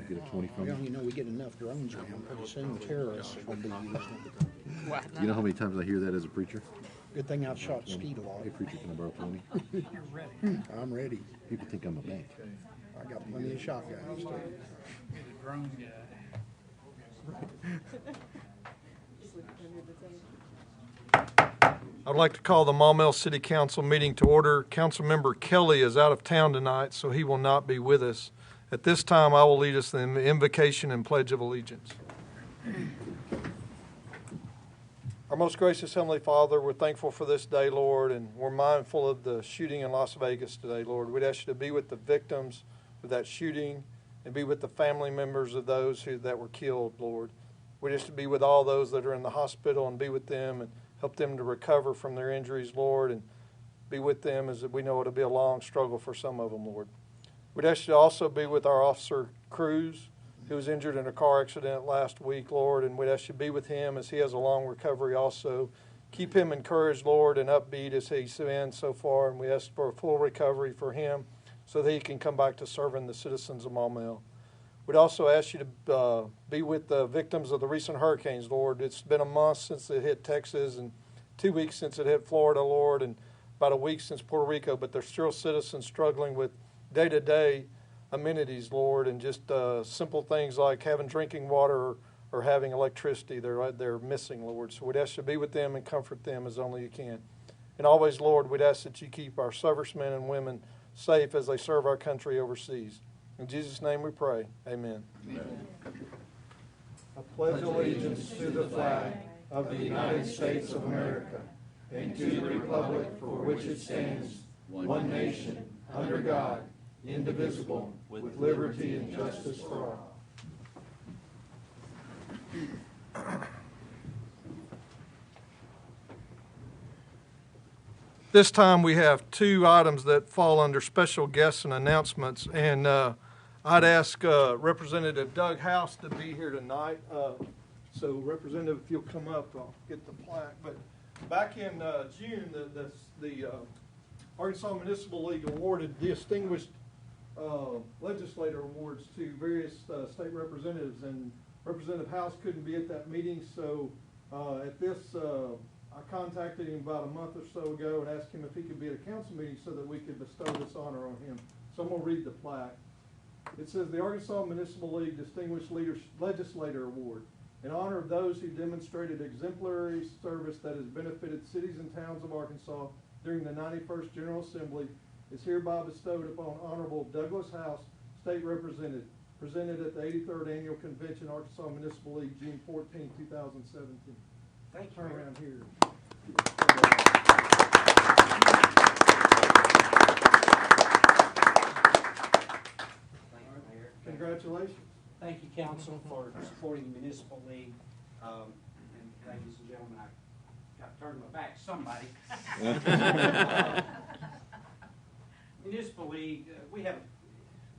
Get a 20 from Well, them. you know, we get enough drones around, pretty soon terrorists will be using them. You know how many times I hear that as a preacher? Good thing I've shot skeet a lot. Hey, preacher, can I borrow 20? I'm ready. People think I'm a bank. I got plenty of shotguns too. Get a drone guy. I'd like to call the Maumelle City Council meeting to order. Councilmember Kelly is out of town tonight, so he will not be with us. At this time, I will lead us in the invocation and pledge of allegiance. Our most gracious Heavenly Father, we're thankful for this day, Lord, and we're mindful of the shooting in Las Vegas today, Lord. We'd ask you to be with the victims of that shooting and be with the family members of those that were killed, Lord. We'd ask you to be with all those that are in the hospital and be with them and help them to recover from their injuries, Lord, and be with them as we know it'll be a long struggle for some of them, Lord. We'd ask you to also be with our officer, Cruz, who was injured in a car accident last week, Lord, and we'd ask you to be with him as he has a long recovery also. Keep him encouraged, Lord, and upbeat as he's been so far, and we ask for a full recovery for him so that he can come back to serving the citizens of Maumelle. We'd also ask you to be with the victims of the recent hurricanes, Lord. It's been a month since it hit Texas and 2 weeks since it hit Florida, Lord, and about a week since Puerto Rico, but there's still citizens struggling with day-to-day amenities, Lord, and just simple things like having drinking water or having electricity. They're missing, Lord. So we'd ask you to be with them and comfort them as only you can. And always, Lord, we'd ask that you keep our servicemen and women safe as they serve our country overseas. In Jesus' name we pray. Amen. Amen. I pledge allegiance to the flag of the United States of America and to the republic for which it stands, one nation, under God, indivisible, with liberty and justice for all. This time we have two items that fall under special guests and announcements, and I'd ask Representative Doug House to be here tonight. So Representative, if you'll come up, I'll get the plaque. But back in June, the Arkansas Municipal League awarded distinguished legislator awards to various state representatives, and Representative House couldn't be at that meeting, so at this I contacted him about a month or so ago and asked him if he could be at a council meeting so that we could bestow this honor on him. So I'm going to read the plaque. It says, the Arkansas Municipal League Distinguished Legislator Award, in honor of those who demonstrated exemplary service that has benefited cities and towns of Arkansas during the 91st General Assembly, is hereby bestowed upon Honorable Douglas House, State Representative, presented at the 83rd Annual Convention, Arkansas Municipal League, June 14, 2017. Thank you. Turn around here. Congratulations. Thank you, Council, for supporting the Municipal League. And ladies and gentlemen, I got to turn my back to somebody. Municipal League, we have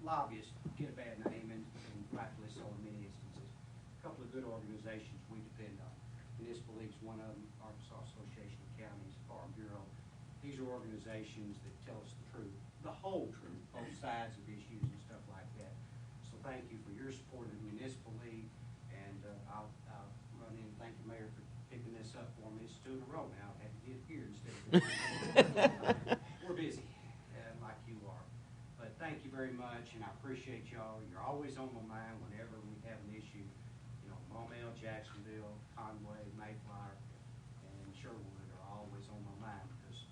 lobbyists get a bad name, and rightfully so in many instances. A couple of good organizations we depend on. Municipal League's one of them, Arkansas Association of Counties, Farm Bureau. These are organizations that tell us the truth, the whole truth, both sides of issues and stuff like that. So thank you for your support of the Municipal League, and I'll run in and thank the mayor for picking this up for me. It's 2 in a row now. I had to get it here instead of we're busy, like you are. But thank you very much, and I appreciate y'all. You're always on my mind whenever we have an issue. You know, Maumelle, Jacksonville, Conway, Mayflower, and Sherwood are always on my mind because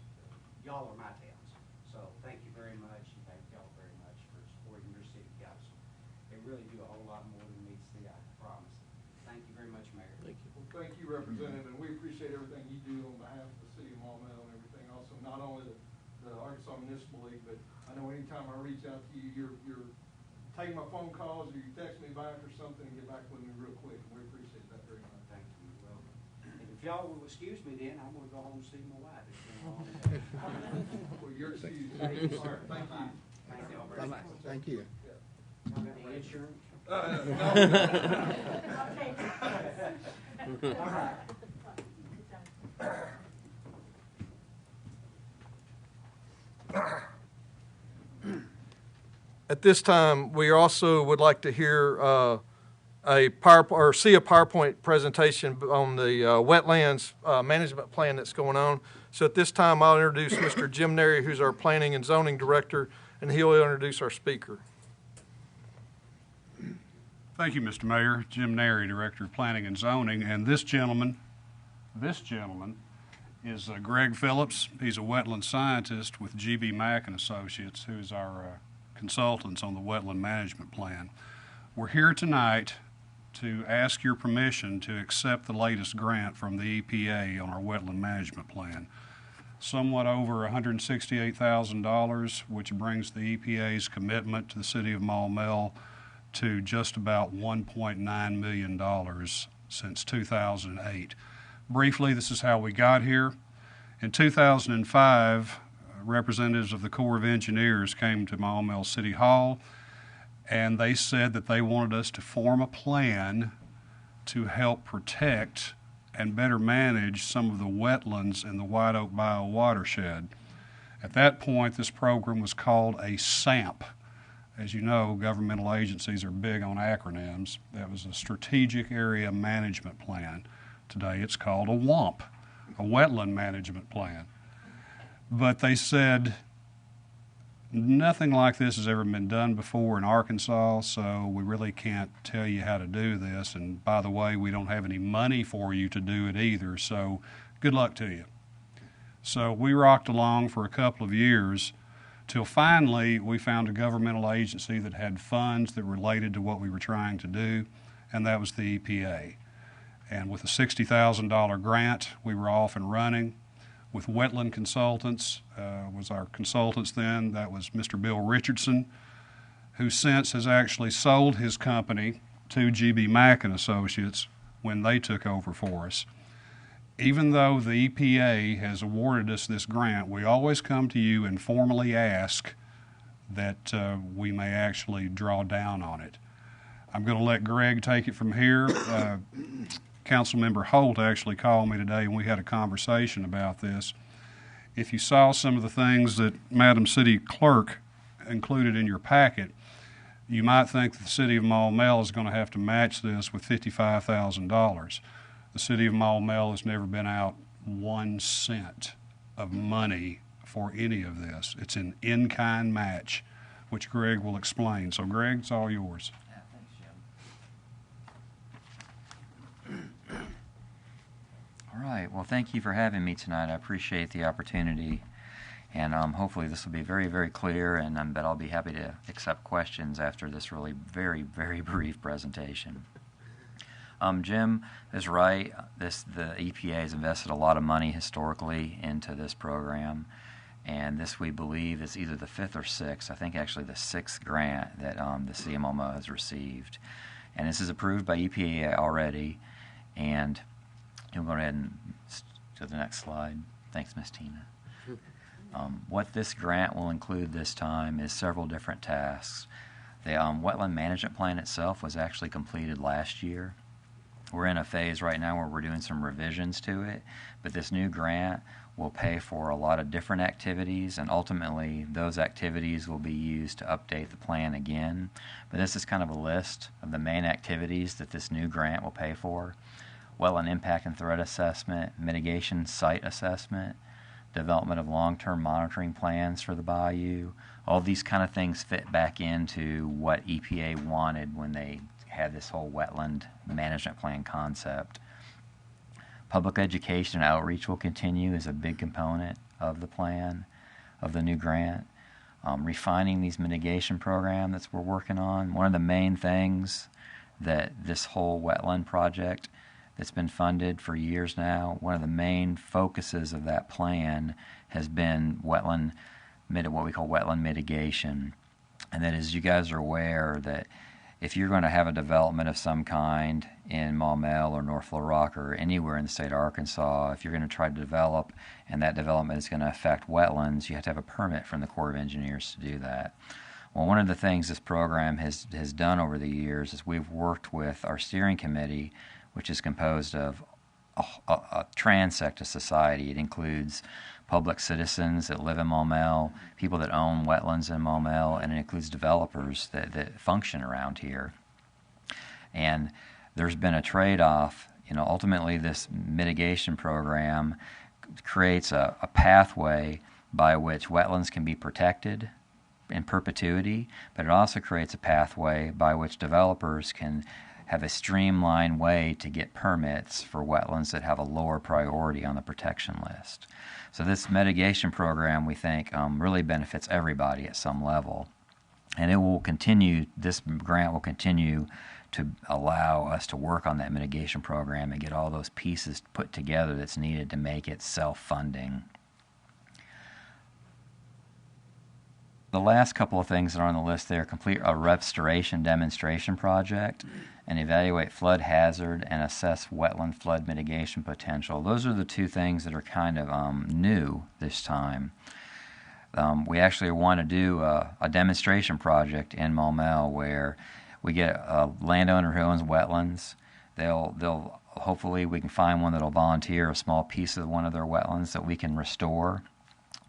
y'all are my towns. So thank you very much, and thank y'all very much for supporting your city council. They really do a whole lot more than meets the eye, I promise. Thank you very much, Mayor. Thank you. Well, thank you, Representative, and we appreciate everything you do on behalf of the city of Maumelle and everything. Also, not only the Arkansas Municipal League, but I know anytime I reach out to you, you're taking my phone calls or you text me back or something and get back with me real quick. And we appreciate that very much. Thank you. Well, if y'all will excuse me then, I'm going to go home and see my wife. It's been a long day. Well, you're excused. Thank you. All right, thank you. Thank y'all very much. Thank you. Y'all got any insurance? No. All right. At this time, we also would like to hear see a PowerPoint presentation on the wetlands management plan that's going on. So at this time, I'll introduce Mr. Jim Nary, who's our Planning and Zoning Director, and he'll introduce our speaker. Thank you, Mr. Mayor. Jim Nary, Director of Planning and Zoning, and this gentleman is Greg Phillips. He's a wetland scientist with GB Mack and Associates, who's our consultants on the wetland management plan. We're here tonight to ask your permission to accept the latest grant from the EPA on our wetland management plan. Somewhat over $168,000, which brings the EPA's commitment to the city of Maumelle to just about $1.9 million since 2008. Briefly, this is how we got here. In 2005, representatives of the Corps of Engineers came to Maumelle City Hall, and they said that they wanted us to form a plan to help protect and better manage some of the wetlands in the White Oak Bayou watershed. At that point, this program was called a SAMP. As you know, governmental agencies are big on acronyms. That was a Strategic Area Management Plan. Today it's called a WAMP, a Wetland Management Plan. But they said nothing like this has ever been done before in Arkansas, so we really can't tell you how to do this. And by the way, we don't have any money for you to do it either, so good luck to you. So we rocked along for a couple of years till finally we found a governmental agency that had funds that related to what we were trying to do, and that was the EPA. And with a $60,000 grant, we were off and running. With Wetland Consultants, was our consultants then. That was Mr. Bill Richardson, who since has actually sold his company to GB Mack and Associates when they took over for us. Even though the EPA has awarded us this grant, we always come to you and formally ask that we may actually draw down on it. I'm going to let Greg take it from here. Councilmember Holt actually called me today and we had a conversation about this. If you saw some of the things that Madam City Clerk included in your packet, you might think that the City of Maumelle is going to have to match this with $55,000. The City of Maumelle has never been out 1 cent of money for any of this. It's an in-kind match, which Greg will explain. So Greg, it's all yours. Yeah, thanks, Jim. All right. Well, thank you for having me tonight. I appreciate the opportunity, and hopefully this will be very, very clear, and but I'll be happy to accept questions after this really very, very brief presentation. Jim is right. The EPA has invested a lot of money historically into this program, and this we believe is either the 5th or 6th, I think actually the 6th grant that the City of Maumelle has received. And this is approved by EPA already, and you'll go ahead and to the next slide. Thanks, Ms. Tina. What this grant will include this time is several different tasks. The wetland management plan itself was actually completed last year. We're in a phase right now where we're doing some revisions to it, but this new grant will pay for a lot of different activities, and ultimately those activities will be used to update the plan again. But this is kind of a list of the main activities that this new grant will pay for: wetland impact and threat assessment, mitigation site assessment, development of long-term monitoring plans for the bayou. All these kind of things fit back into what EPA wanted when they had this whole wetland management plan concept. Public education and outreach will continue as a big component of the plan, of the new grant. Refining these mitigation programs that we're working on. One of the main things that this whole wetland project that's been funded for years now, one of the main focuses of that plan has been what we call wetland mitigation. And that is, you guys are aware that if you're going to have a development of some kind in Maumelle or North Little Rock or anywhere in the state of Arkansas, if you're going to try to develop and that development is going to affect wetlands, you have to have a permit from the Corps of Engineers to do that. Well, one of the things this program has done over the years is we've worked with our steering committee, which is composed of a transect of society. It includes public citizens that live in Maumelle, people that own wetlands in Maumelle, and it includes developers that function around here. And there's been a trade-off. Ultimately this mitigation program creates a pathway by which wetlands can be protected in perpetuity, but it also creates a pathway by which developers can have a streamlined way to get permits for wetlands that have a lower priority on the protection list. So this mitigation program, we think, really benefits everybody at some level. And it will continue, this grant will continue to allow us to work on that mitigation program and get all those pieces put together that's needed to make it self-funding. The last couple of things that are on the list there: complete a restoration demonstration project and evaluate flood hazard and assess wetland flood mitigation potential. Those are the two things that are kind of new this time. We actually want to do a demonstration project in Maumelle where we get a landowner who owns wetlands. They'll hopefully we can find one that'll volunteer a small piece of one of their wetlands that we can restore.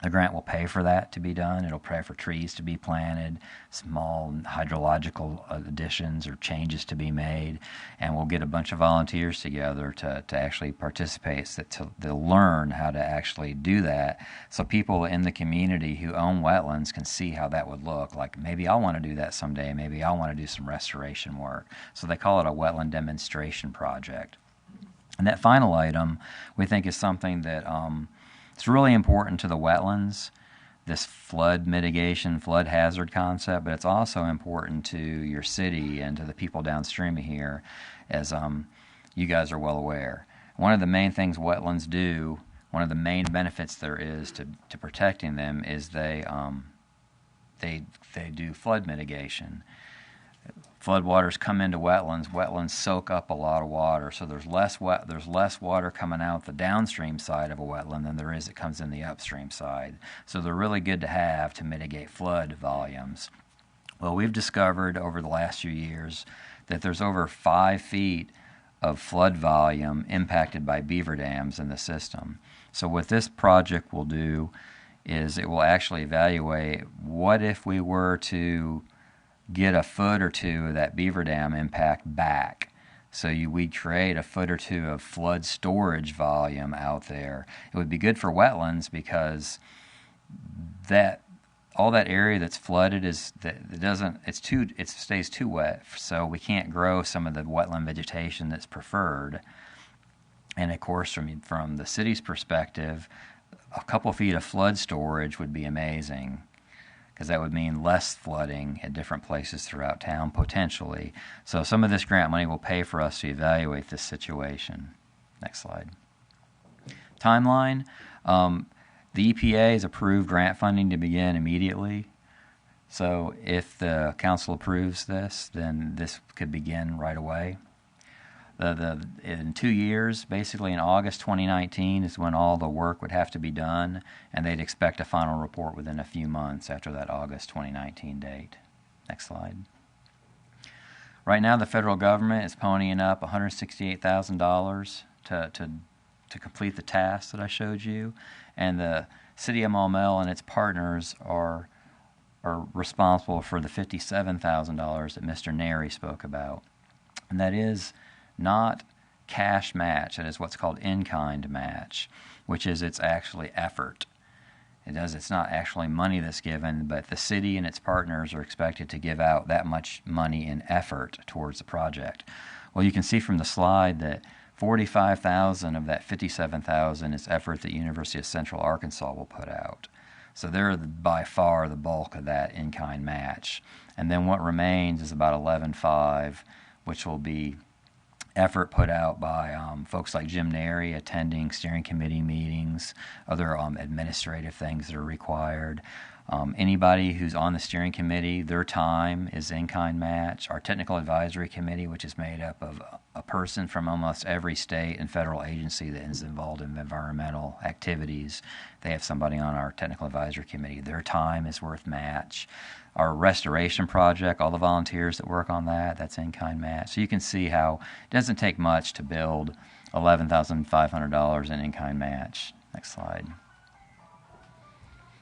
The grant will pay for that to be done. It'll pay for trees to be planted, small hydrological additions or changes to be made, and we'll get a bunch of volunteers together to actually participate, to learn how to actually do that, so people in the community who own wetlands can see how that would look. Like, maybe I'll want to do that someday. Maybe I'll want to do some restoration work. So they call it a wetland demonstration project. And that final item we think is something that it's really important to the wetlands, this flood mitigation, flood hazard concept, but it's also important to your city and to the people downstream of here, as you guys are well aware. One of the main things wetlands do, one of the main benefits there is to protecting them, is they do flood mitigation. Floodwaters come into wetlands. Wetlands soak up a lot of water, so there's less water coming out the downstream side of a wetland than there is that comes in the upstream side. So they're really good to have to mitigate flood volumes. Well, we've discovered over the last few years that there's over 5 feet of flood volume impacted by beaver dams in the system. So what this project will do is it will actually evaluate what if we were to get a foot or two of that beaver dam impact back. So we'd create a foot or two of flood storage volume out there. It would be good for wetlands because all that area that's flooded it stays too wet, so we can't grow some of the wetland vegetation that's preferred. And of course, from the city's perspective, a couple feet of flood storage would be amazing, because that would mean less flooding at different places throughout town, potentially. So some of this grant money will pay for us to evaluate this situation. Next slide. Timeline. The EPA has approved grant funding to begin immediately. So if the council approves this, then this could begin right away. In 2 years, basically in August 2019 is when all the work would have to be done, and they'd expect a final report within a few months after that August 2019 date. Next slide. Right now, the federal government is ponying up $168,000 to complete the task that I showed you, and the city of Maumelle and its partners are responsible for the $57,000 that Mr. Neri spoke about, and that is not cash match. It is what's called in-kind match, which is it's actually effort. It's not actually money that's given, but the city and its partners are expected to give out that much money in effort towards the project. Well, you can see from the slide that $45,000 of that $57,000 is effort that University of Central Arkansas will put out. So they're by far the bulk of that in-kind match. And then what remains is about $11,500, which will be effort put out by folks like Jim Neri attending steering committee meetings, other administrative things that are required. Anybody who's on the steering committee, their time is in-kind match. Our technical advisory committee, which is made up of a person from almost every state and federal agency that is involved in environmental activities, they have somebody on our technical advisory committee. Their time is worth match. Our restoration project, all the volunteers that work on that, that's in-kind match. So you can see how it doesn't take much to build $11,500 in in-kind match. Next slide.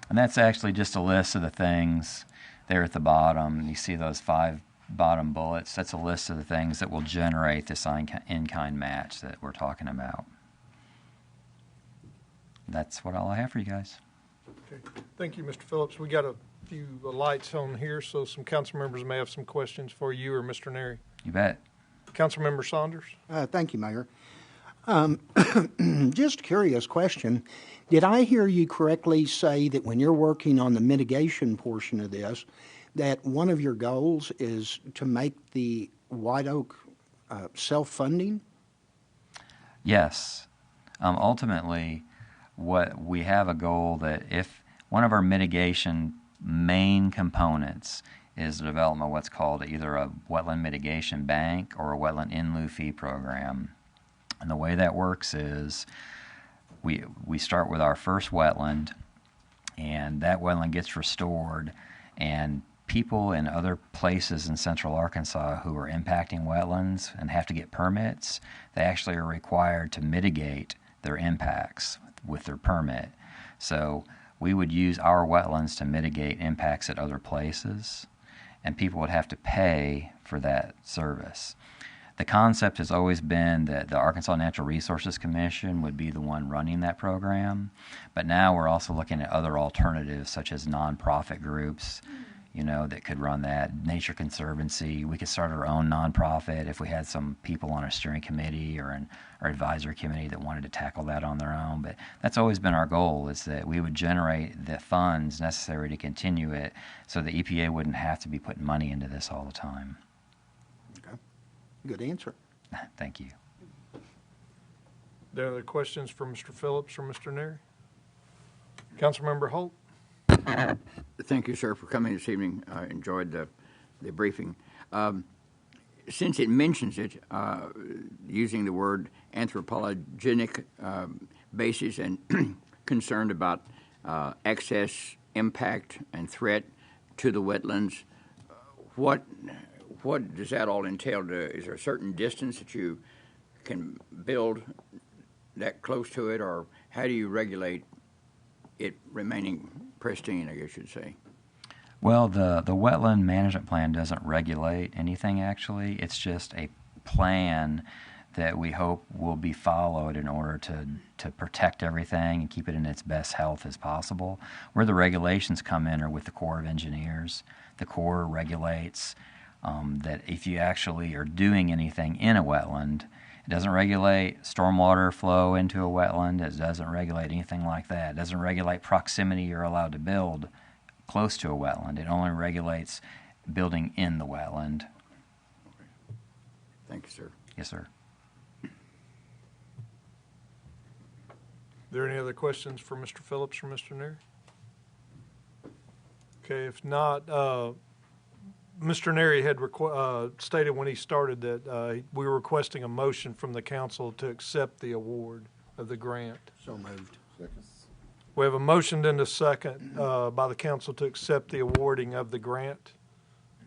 And that's actually just a list of the things there at the bottom. You see those 5 bottom bullets. That's a list of the things that will generate this in-kind match that we're talking about. That's all I have for you guys. Okay. Thank you, Mr. Phillips. We got a few lights on here, so some council members may have some questions for you or Mr. Neri. You bet. Councilmember Saunders. Thank you, Mayor. Just a curious question. Did I hear you correctly say that when you're working on the mitigation portion of this, that one of your goals is to make the White Oak self-funding? Yes. Ultimately, we have a goal that if one of our mitigation main components is the development of what's called either a wetland mitigation bank or a wetland in lieu fee program. And the way that works is we start with our first wetland, and that wetland gets restored, and people in other places in central Arkansas who are impacting wetlands and have to get permits, they actually are required to mitigate their impacts with their permit. So we would use our wetlands to mitigate impacts at other places, and people would have to pay for that service. The concept has always been that the Arkansas Natural Resources Commission would be the one running that program, but now we're also looking at other alternatives such as nonprofit groups, that could run that. Nature Conservancy. We could start our own nonprofit if we had some people on a steering committee or our advisory committee that wanted to tackle that on their own. But that's always been our goal, is that we would generate the funds necessary to continue it so the EPA wouldn't have to be putting money into this all the time. Okay. Good answer. Thank you. There are other questions for Mr. Phillips or Mr. Neri? Councilmember Holt. Thank you, sir, for coming this evening. I enjoyed the briefing. Since it mentions it, using the word anthropogenic basis and concerned about excess impact and threat to the wetlands, what does that all entail? Is there a certain distance that you can build that close to it, or how do you regulate it remaining pristine, I guess you'd say? Well, the wetland management plan doesn't regulate anything, actually. It's just a plan that we hope will be followed in order to protect everything and keep it in its best health as possible. Where the regulations come in are with the Corps of Engineers. The Corps regulates that if you actually are doing anything in a wetland, it doesn't regulate stormwater flow into a wetland. It doesn't regulate anything like that. It doesn't regulate proximity you're allowed to build close to a wetland. It only regulates building in the wetland. Thank you, sir. Yes, sir. Are there any other questions for Mr. Phillips or Mr. Neri? Okay, if not, Mr. Neri had stated when he started that we were requesting a motion from the council to accept the award of the grant. So moved. Second. We have a motion and a second by the council to accept the awarding of the grant.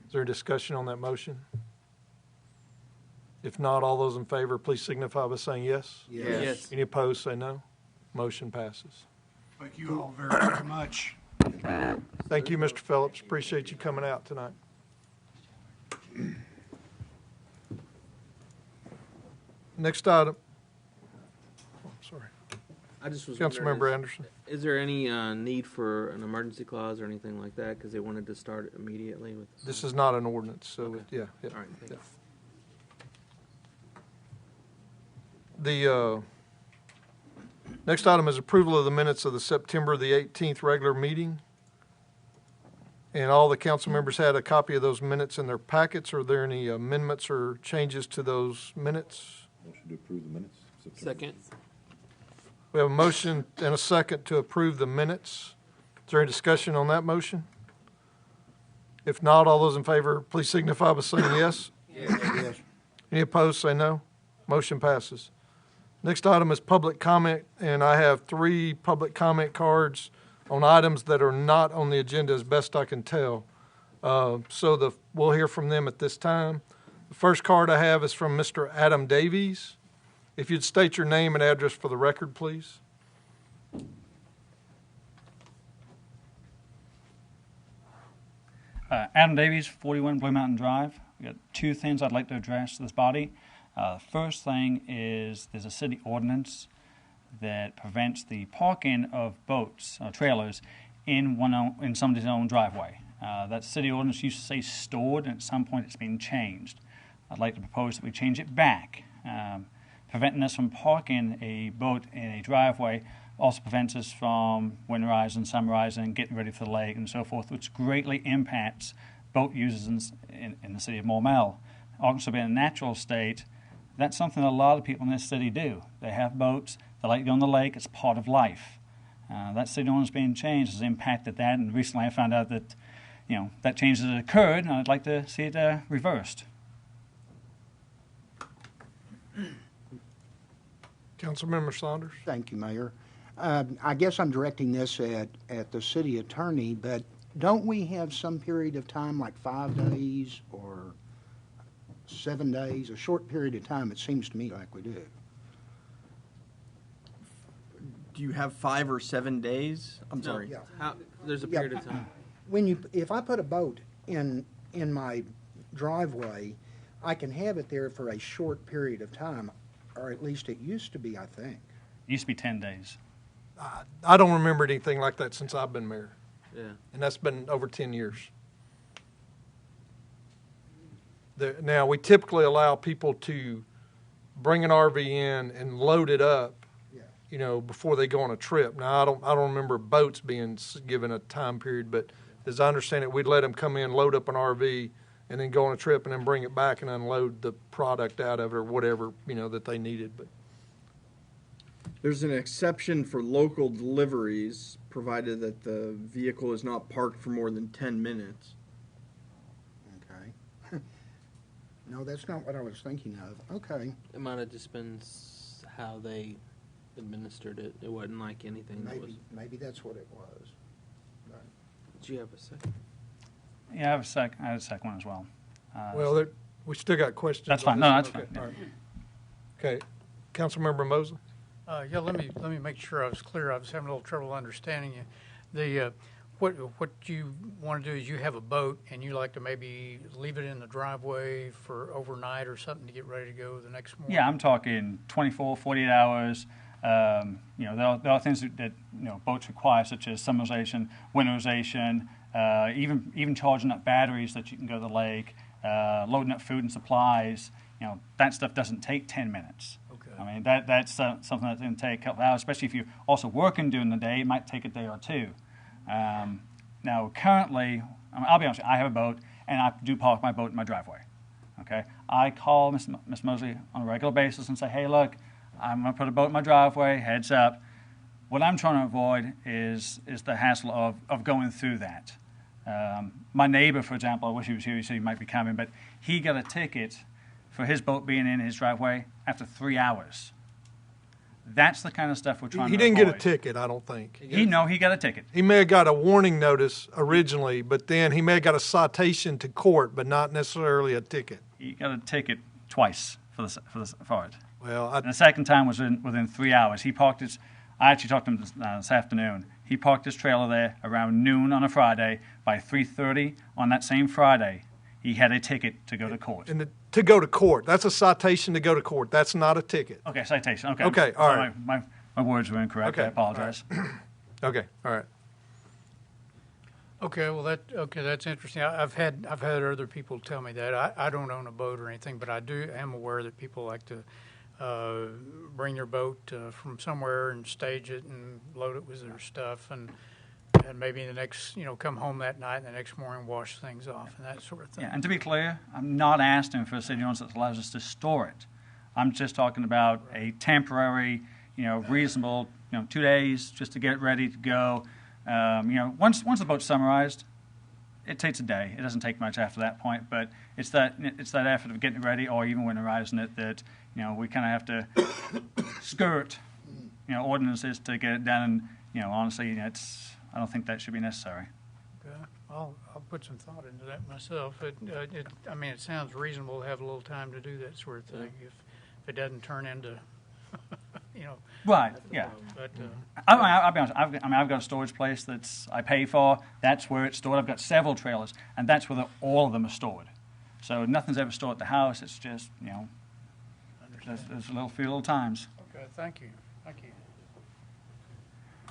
Is there a discussion on that motion? If not, all those in favor, please signify by saying yes. Yes. Any opposed, say no. Motion passes. Thank you all very, very much. Thank you, Mr. Phillips. Appreciate you coming out tonight. Next item. Oh, sorry. I just was Councilmember wondering, Anderson. is there any need for an emergency clause or anything like that? Because they wanted to start immediately with. This is not an ordinance, so Okay. yeah. All right. Thank you. The next item is approval of the minutes of the September the 18th regular meeting. And all the council members had a copy of those minutes in their packets. Are there any amendments or changes to those minutes? Motion to approve the minutes. Second. We have a motion and a second to approve the minutes. Is there any discussion on that motion? If not, all those in favor, please signify by saying yes. Yes. Any opposed, say no. Motion passes. Next item is public comment, and I have 3 public comment cards on items that are not on the agenda as best I can tell. We'll hear from them at this time. The first card I have is from Mr. Adam Davies. If you'd state your name and address for the record, please. Adam Davies, 41 Blue Mountain Drive. We got two things I'd like to address to this body. First thing is there's a city ordinance that prevents the parking of boats or trailers in somebody's own driveway. That city ordinance used to say stored, and at some point it's been changed. I'd like to propose that we change it back. Preventing us from parking a boat in a driveway also prevents us from winterizing, summerizing, getting ready for the lake and so forth, which greatly impacts boat users in the city of Maumelle. Arkansas being a natural state, that's something a lot of people in this city do. They have boats, they like to go on the lake, it's part of life. That city ordinance being changed has impacted that, and recently I found out that that change has occurred, and I'd like to see it reversed. Councilmember Saunders? Thank you, Mayor. I guess I'm directing this at the city attorney, but don't we have some period of time, like 5 days or 7 days, a short period of time? It seems to me like we do. Do you have 5 or 7 days? I'm sorry. Yeah. There's a period of time. If I put a boat in my driveway, I can have it there for a short period of time, or at least it used to be, I think. It used to be 10 days. I don't remember anything like that since I've been mayor, Yeah. and that's been over 10 years. Now, we typically allow people to bring an RV in and load it up, before they go on a trip. Now, I don't remember boats being given a time period, but as I understand it, we'd let them come in, load up an RV, and then go on a trip and then bring it back and unload the product out of it or whatever, that they needed. But There's an exception for local deliveries, provided that the vehicle is not parked for more than 10 minutes. Okay. No, that's not what I was thinking of. Okay. It might have just been how they administered it. It wasn't like anything that was. Maybe that's what it was. Did you have a second? Yeah, I had a second one as well. well, we still got questions. That's on fine. this No, one. that's fine. Okay. All right. Okay. Councilmember Mosley? Let me make sure I was clear. I was having a little trouble understanding you. What you want to do is you have a boat and you like to maybe leave it in the driveway for overnight or something to get ready to go the next morning. Yeah, I'm talking 24, 48 hours. There are things that boats require, such as summerization, winterization, even charging up batteries that you can go to the lake, loading up food and supplies. That stuff doesn't take 10 minutes. Okay. I mean, that's something that's going to take a couple hours, especially if you're also working during the day. It might take a day or two. Now, currently, I'll be honest with you, I have a boat, and I do park my boat in my driveway. Okay, I call Miss Mosley on a regular basis and say, hey, look, I'm going to put a boat in my driveway, heads up. What I'm trying to avoid is the hassle of going through that. My neighbor, for example, I wish he was here, he said he might be coming, but he got a ticket for his boat being in his driveway after 3 hours. That's the kind of stuff we're trying to avoid. He didn't get a ticket, I don't think. He got a ticket. He may have got a warning notice originally, but then he may have got a citation to court, but not necessarily a ticket. He got a ticket twice for it. Well, And the second time was within 3 hours. He parked his. I actually talked to him this afternoon. He parked his trailer there around noon on a Friday. By 3:30 on that same Friday, he had a ticket to go to court. and to go to court. That's a citation to go to court. That's not a ticket. Okay, citation. Okay. Okay, all right. My words were incorrect. Okay, I apologize. Okay, all right. Okay, well that's interesting. I've had other people tell me that. I don't own a boat or anything, but I am aware that people like to bring their boat from somewhere and stage it and load it with their stuff and maybe the next come home that night and the next morning wash things off and that sort of thing. Yeah, and to be clear, I'm not asking for a city ordinance that allows us to store it. I'm just talking about a temporary, reasonable, 2 days just to get it ready to go. Once the boat's summarized, it takes a day. It doesn't take much after that point, but it's that effort of getting it ready or even winterizing it that we kind of have to skirt ordinances to get it done. And honestly, I don't think that should be necessary. Okay. I'll put some thought into that myself. It sounds reasonable to have a little time to do that sort of thing if it doesn't turn into you know. Right, yeah. But I'll be honest. I've got a storage place I pay for. That's where it's stored. I've got several trailers, and that's where all of them are stored. So nothing's ever stored at the house. It's just there's a few little times. okay, thank you.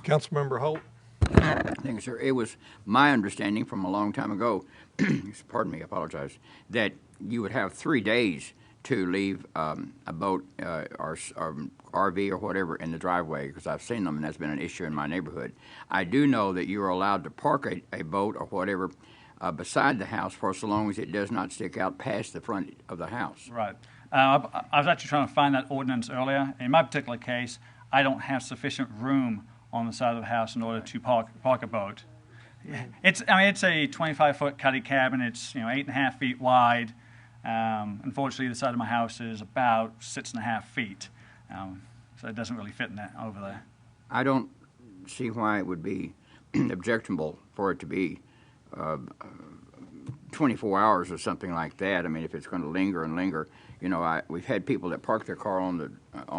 Councilmember Holt? Thank you, sir. It was my understanding from a long time ago, pardon me, I apologize, that you would have 3 days to leave a boat or RV or whatever in the driveway, because I've seen them and that's been an issue in my neighborhood. I do know that you are allowed to park a boat or whatever beside the house for so long as it does not stick out past the front of the house. Right. I was actually trying to find that ordinance earlier. In my particular case, I don't have sufficient room on the side of the house in order to park a boat. It's a 25-foot cuddy cabin. It's 8.5 feet wide. Unfortunately, the side of my house is about 6.5 feet, so it doesn't really fit in that over there. I don't see why it would be objectionable for it to be 24 hours or something like that. I mean, if it's going to linger and linger, we've had people that park their car on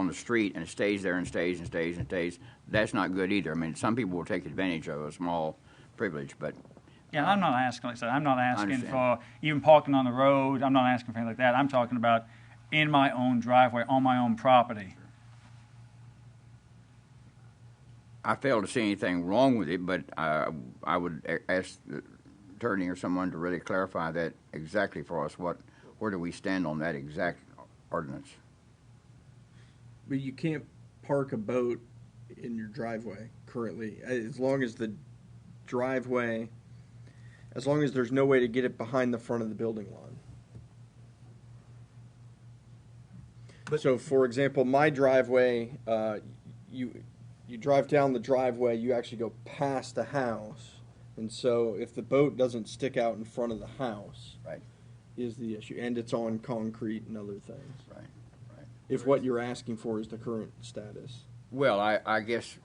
the street and it stays there and stays and stays and stays. That's not good either. I mean, some people will take advantage of a small privilege, but. Yeah, I'm not asking, like I said, I'm not asking understand. for even parking on the road. I'm not asking for anything like that. I'm talking about in my own driveway, on my own property. I fail to see anything wrong with it, but I would ask the attorney or someone to really clarify that exactly for us. Where do we stand on that exact ordinance? But you can't park a boat in your driveway currently, as long as there's no way to get it behind the front of the building lawn. So, for example, my driveway, you drive down the driveway, you actually go past the house, and so if the boat doesn't stick out in front of the house, Right. is the issue, and it's on concrete and other things. Right. If what you're asking for is the current status. Well, I guess,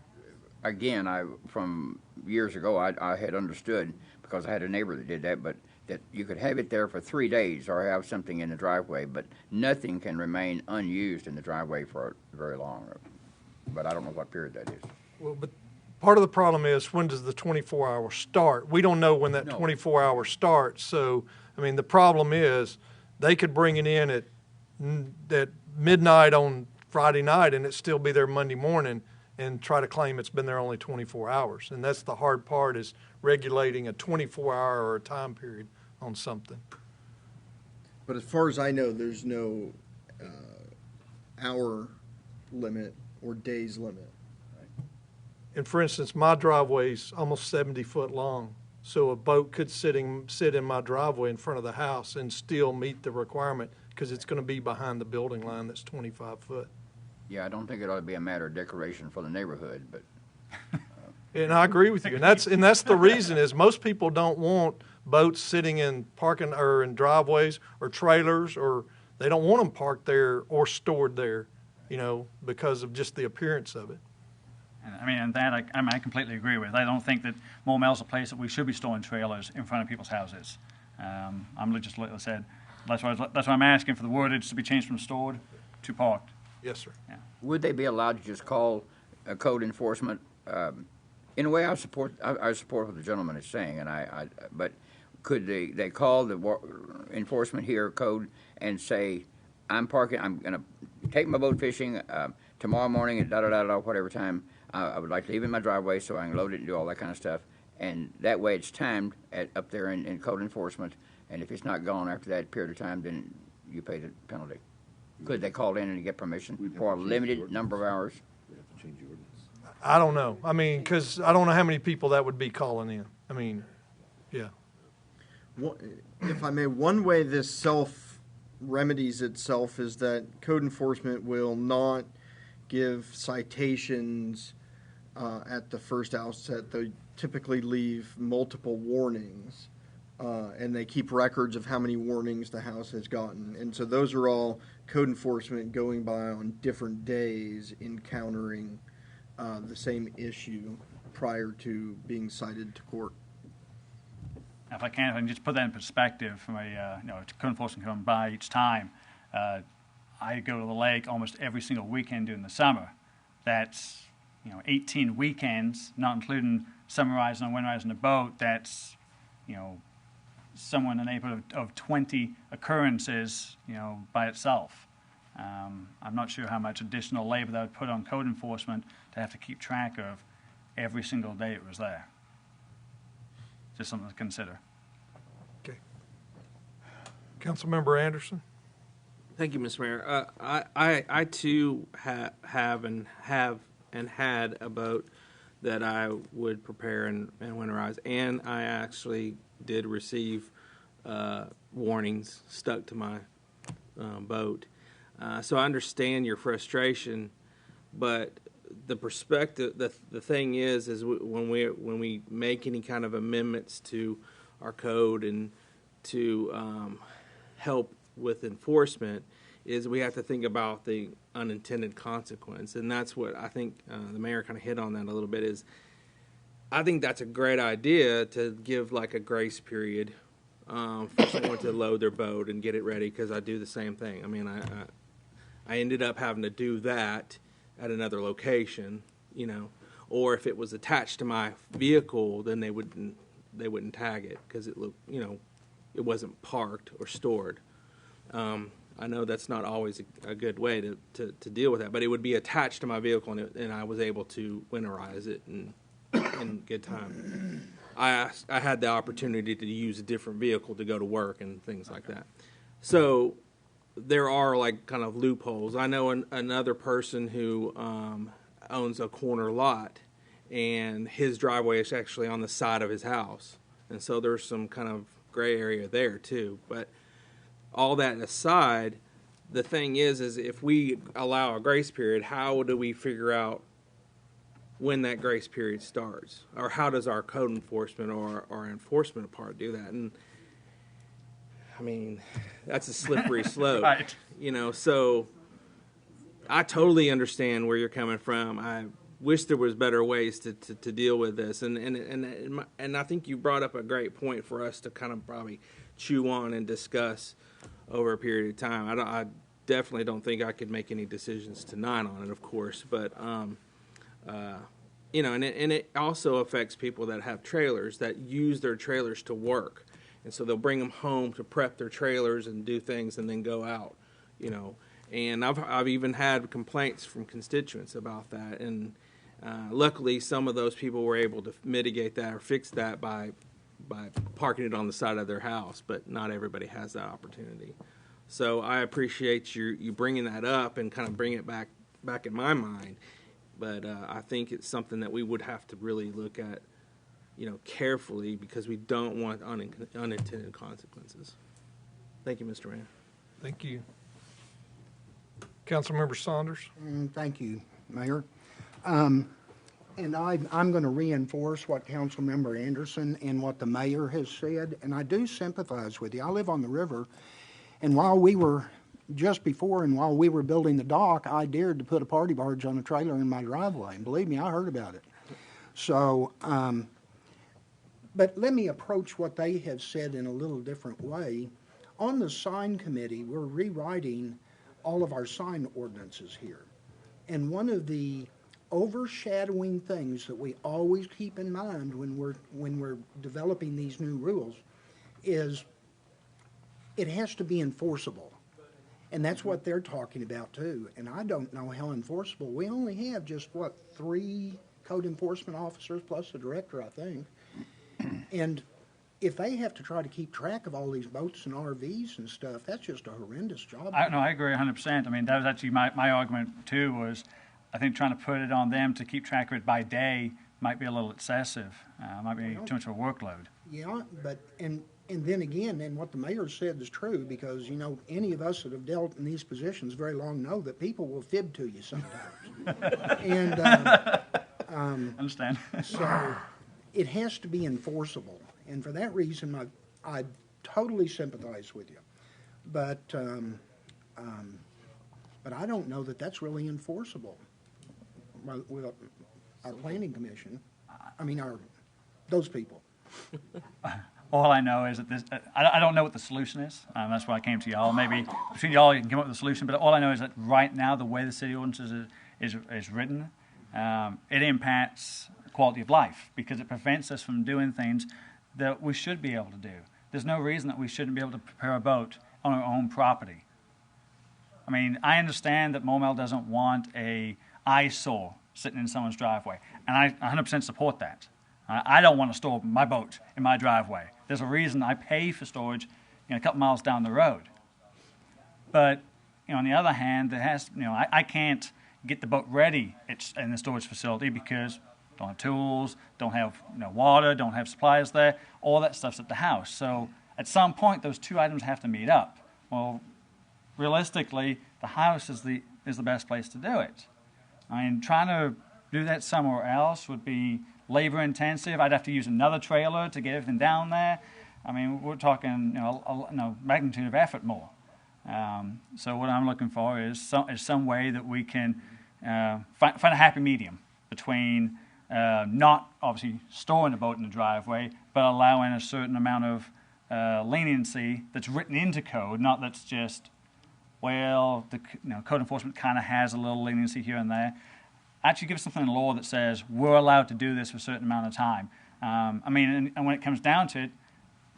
again, from years ago, I had understood, because I had a neighbor that did that, but that you could have it there for 3 days or have something in the driveway, but nothing can remain unused in the driveway for very long. But I don't know what period that is. Well, but part of the problem is, when does the 24-hour start? We don't know when that No. 24-hour starts. So, I mean, the problem is they could bring it in at midnight on Friday night and it still be there Monday morning and try to claim it's been there only 24 hours. And that's the hard part, is regulating a 24-hour or a time period on something. But as far as I know, there's no hour limit or days limit. And for instance, my driveway's almost 70 foot long, so a boat could sit in my driveway in front of the house and still meet the requirement, because it's going to be behind the building line that's 25 foot. Yeah, I don't think it ought to be a matter of decoration for the neighborhood, but And I agree with you, and that's the reason, is most people don't want boats sitting in parking or in driveways or trailers, or they don't want them parked there or stored there, because of just the appearance of it. And that I completely agree with. I don't think that Moore Mill's a place that we should be storing trailers in front of people's houses. I'm just like I said, that's why I'm asking for the wordage to be changed from stored to parked. Yes, sir. Yeah. would they be allowed to just call code enforcement? In a way, I support what the gentleman is saying, but could they call the enforcement here, code, and say, I'm going to take my boat fishing tomorrow morning at whatever time. I would like to leave it in my driveway so I can load it and do all that kind of stuff. And that way it's timed up there in code enforcement. And if it's not gone after that period of time, then you pay the penalty. Could they call in and get permission for a limited number of hours? We have to change the ordinance. I don't know. I mean, because I don't know how many people that would be calling in. I mean, yeah. If I may, one way this self-remedies itself is that code enforcement will not give citations at the first outset. They typically leave multiple warnings, and they keep records of how many warnings the house has gotten. And so those are all code enforcement going by on different days, encountering the same issue prior to being cited to court. If I can just put that in perspective from a code enforcement coming by each time. I go to the lake almost every single weekend during the summer. that's 18 weekends, not including summerizing and winterizing the boat. That's somewhere in the neighborhood of 20 occurrences, by itself. I'm not sure how much additional labor that would put on code enforcement to have to keep track of every single day it was there. Just something to consider. Okay. Councilmember Anderson. Thank you, Mr. Mayor. I too have and had a boat that I would prepare and winterize, and I actually did receive warnings stuck to my boat. So I understand your frustration, but the perspective, the thing is when we make any kind of amendments to our code and to help with enforcement, is we have to think about the unintended consequence, and that's what I think the mayor kind of hit on that a little bit. Is I think that's a great idea to give like a grace period for someone to load their boat and get it ready, because I do the same thing. I mean, I ended up having to do that at another location, or if it was attached to my vehicle, then they wouldn't tag it because it looked, it wasn't parked or stored. I know that's not always a good way to deal with that, but it would be attached to my vehicle, and I was able to winterize it in good time. I had the opportunity to use a different vehicle to go to work and things like that. So there are like kind of loopholes. I know another person who owns a corner lot, and his driveway is actually on the side of his house, and so there's some kind of gray area there too. But all that aside, the thing is if we allow a grace period, how do we figure out when that grace period starts? Or how does our code enforcement or our enforcement part do that? And I mean, that's a slippery slope. Right. So I totally understand where you're coming from. I wish there was better ways to deal with this. And I think you brought up a great point for us to kind of probably chew on and discuss over a period of time. I definitely don't think I could make any decisions tonight on it, of course, but and it also affects people that have trailers, that use their trailers to work, and so they'll bring them home to prep their trailers and do things and then go out, And I've even had complaints from constituents about that, and luckily some of those people were able to mitigate that or fix that by parking it on the side of their house, but not everybody has that opportunity. So I appreciate you bringing that up and kind of bring it back in my mind. But I think it's something that we would have to really look at, carefully, because we don't want unintended consequences. Thank you, Mr. Mayor. Thank you. Councilmember Saunders. Thank you, Mayor. And I'm going to reinforce what Councilmember Anderson and what the mayor has said, and I do sympathize with you. I live on the river, and while we were building the dock, I dared to put a party barge on a trailer in my driveway, and believe me, I heard about it. So, but let me approach what they have said in a little different way. On the sign committee, we're rewriting all of our sign ordinances here, and one of the overshadowing things that we always keep in mind when we're developing these new rules is it has to be enforceable. And that's what they're talking about too. And I don't know how enforceable. We only have just 3 code enforcement officers plus the director, I think. And if they have to try to keep track of all these boats and RVs and stuff, that's just a horrendous job. I agree 100%. I mean, that was actually my argument too, was I think trying to put it on them to keep track of it by day might be a little excessive. Might be too much of a workload. Yeah, but and then again, and what the mayor said is true, because any of us that have dealt in these positions very long know that people will fib to you sometimes. And understand. So it has to be enforceable, and for that reason, I totally sympathize with you, but I don't know that that's really enforceable. With our planning commission, those people. All I know is that I don't know what the solution is. That's why I came to y'all. Maybe between y'all you can come up with a solution. But all I know is that right now, the way the city ordinance is written, it impacts quality of life because it prevents us from doing things that we should be able to do. There's no reason that we shouldn't be able to prepare a boat on our own property. I mean, I understand that Momel doesn't want a eyesore sitting in someone's driveway, and I 100% support that. I don't want to store my boat in my driveway. There's a reason I pay for storage, a couple miles down the road. But on the other hand, there has, I can't get the boat ready in the storage facility because don't have tools, don't have water, don't have supplies there. All that stuff's at the house. So at some point, those two items have to meet up. Well, realistically, the house is the best place to do it. I mean, trying to do that somewhere else would be labor intensive. I'd have to use another trailer to get everything down there. I mean, we're talking magnitude of effort more. So what I'm looking for is some way that we can find a happy medium between not obviously storing the boat in the driveway, but allowing a certain amount of leniency that's written into code, not that's just, well, the code enforcement kind of has a little leniency here and there. Actually give us something in law that says we're allowed to do this for a certain amount of time. I mean, and when it comes down to it,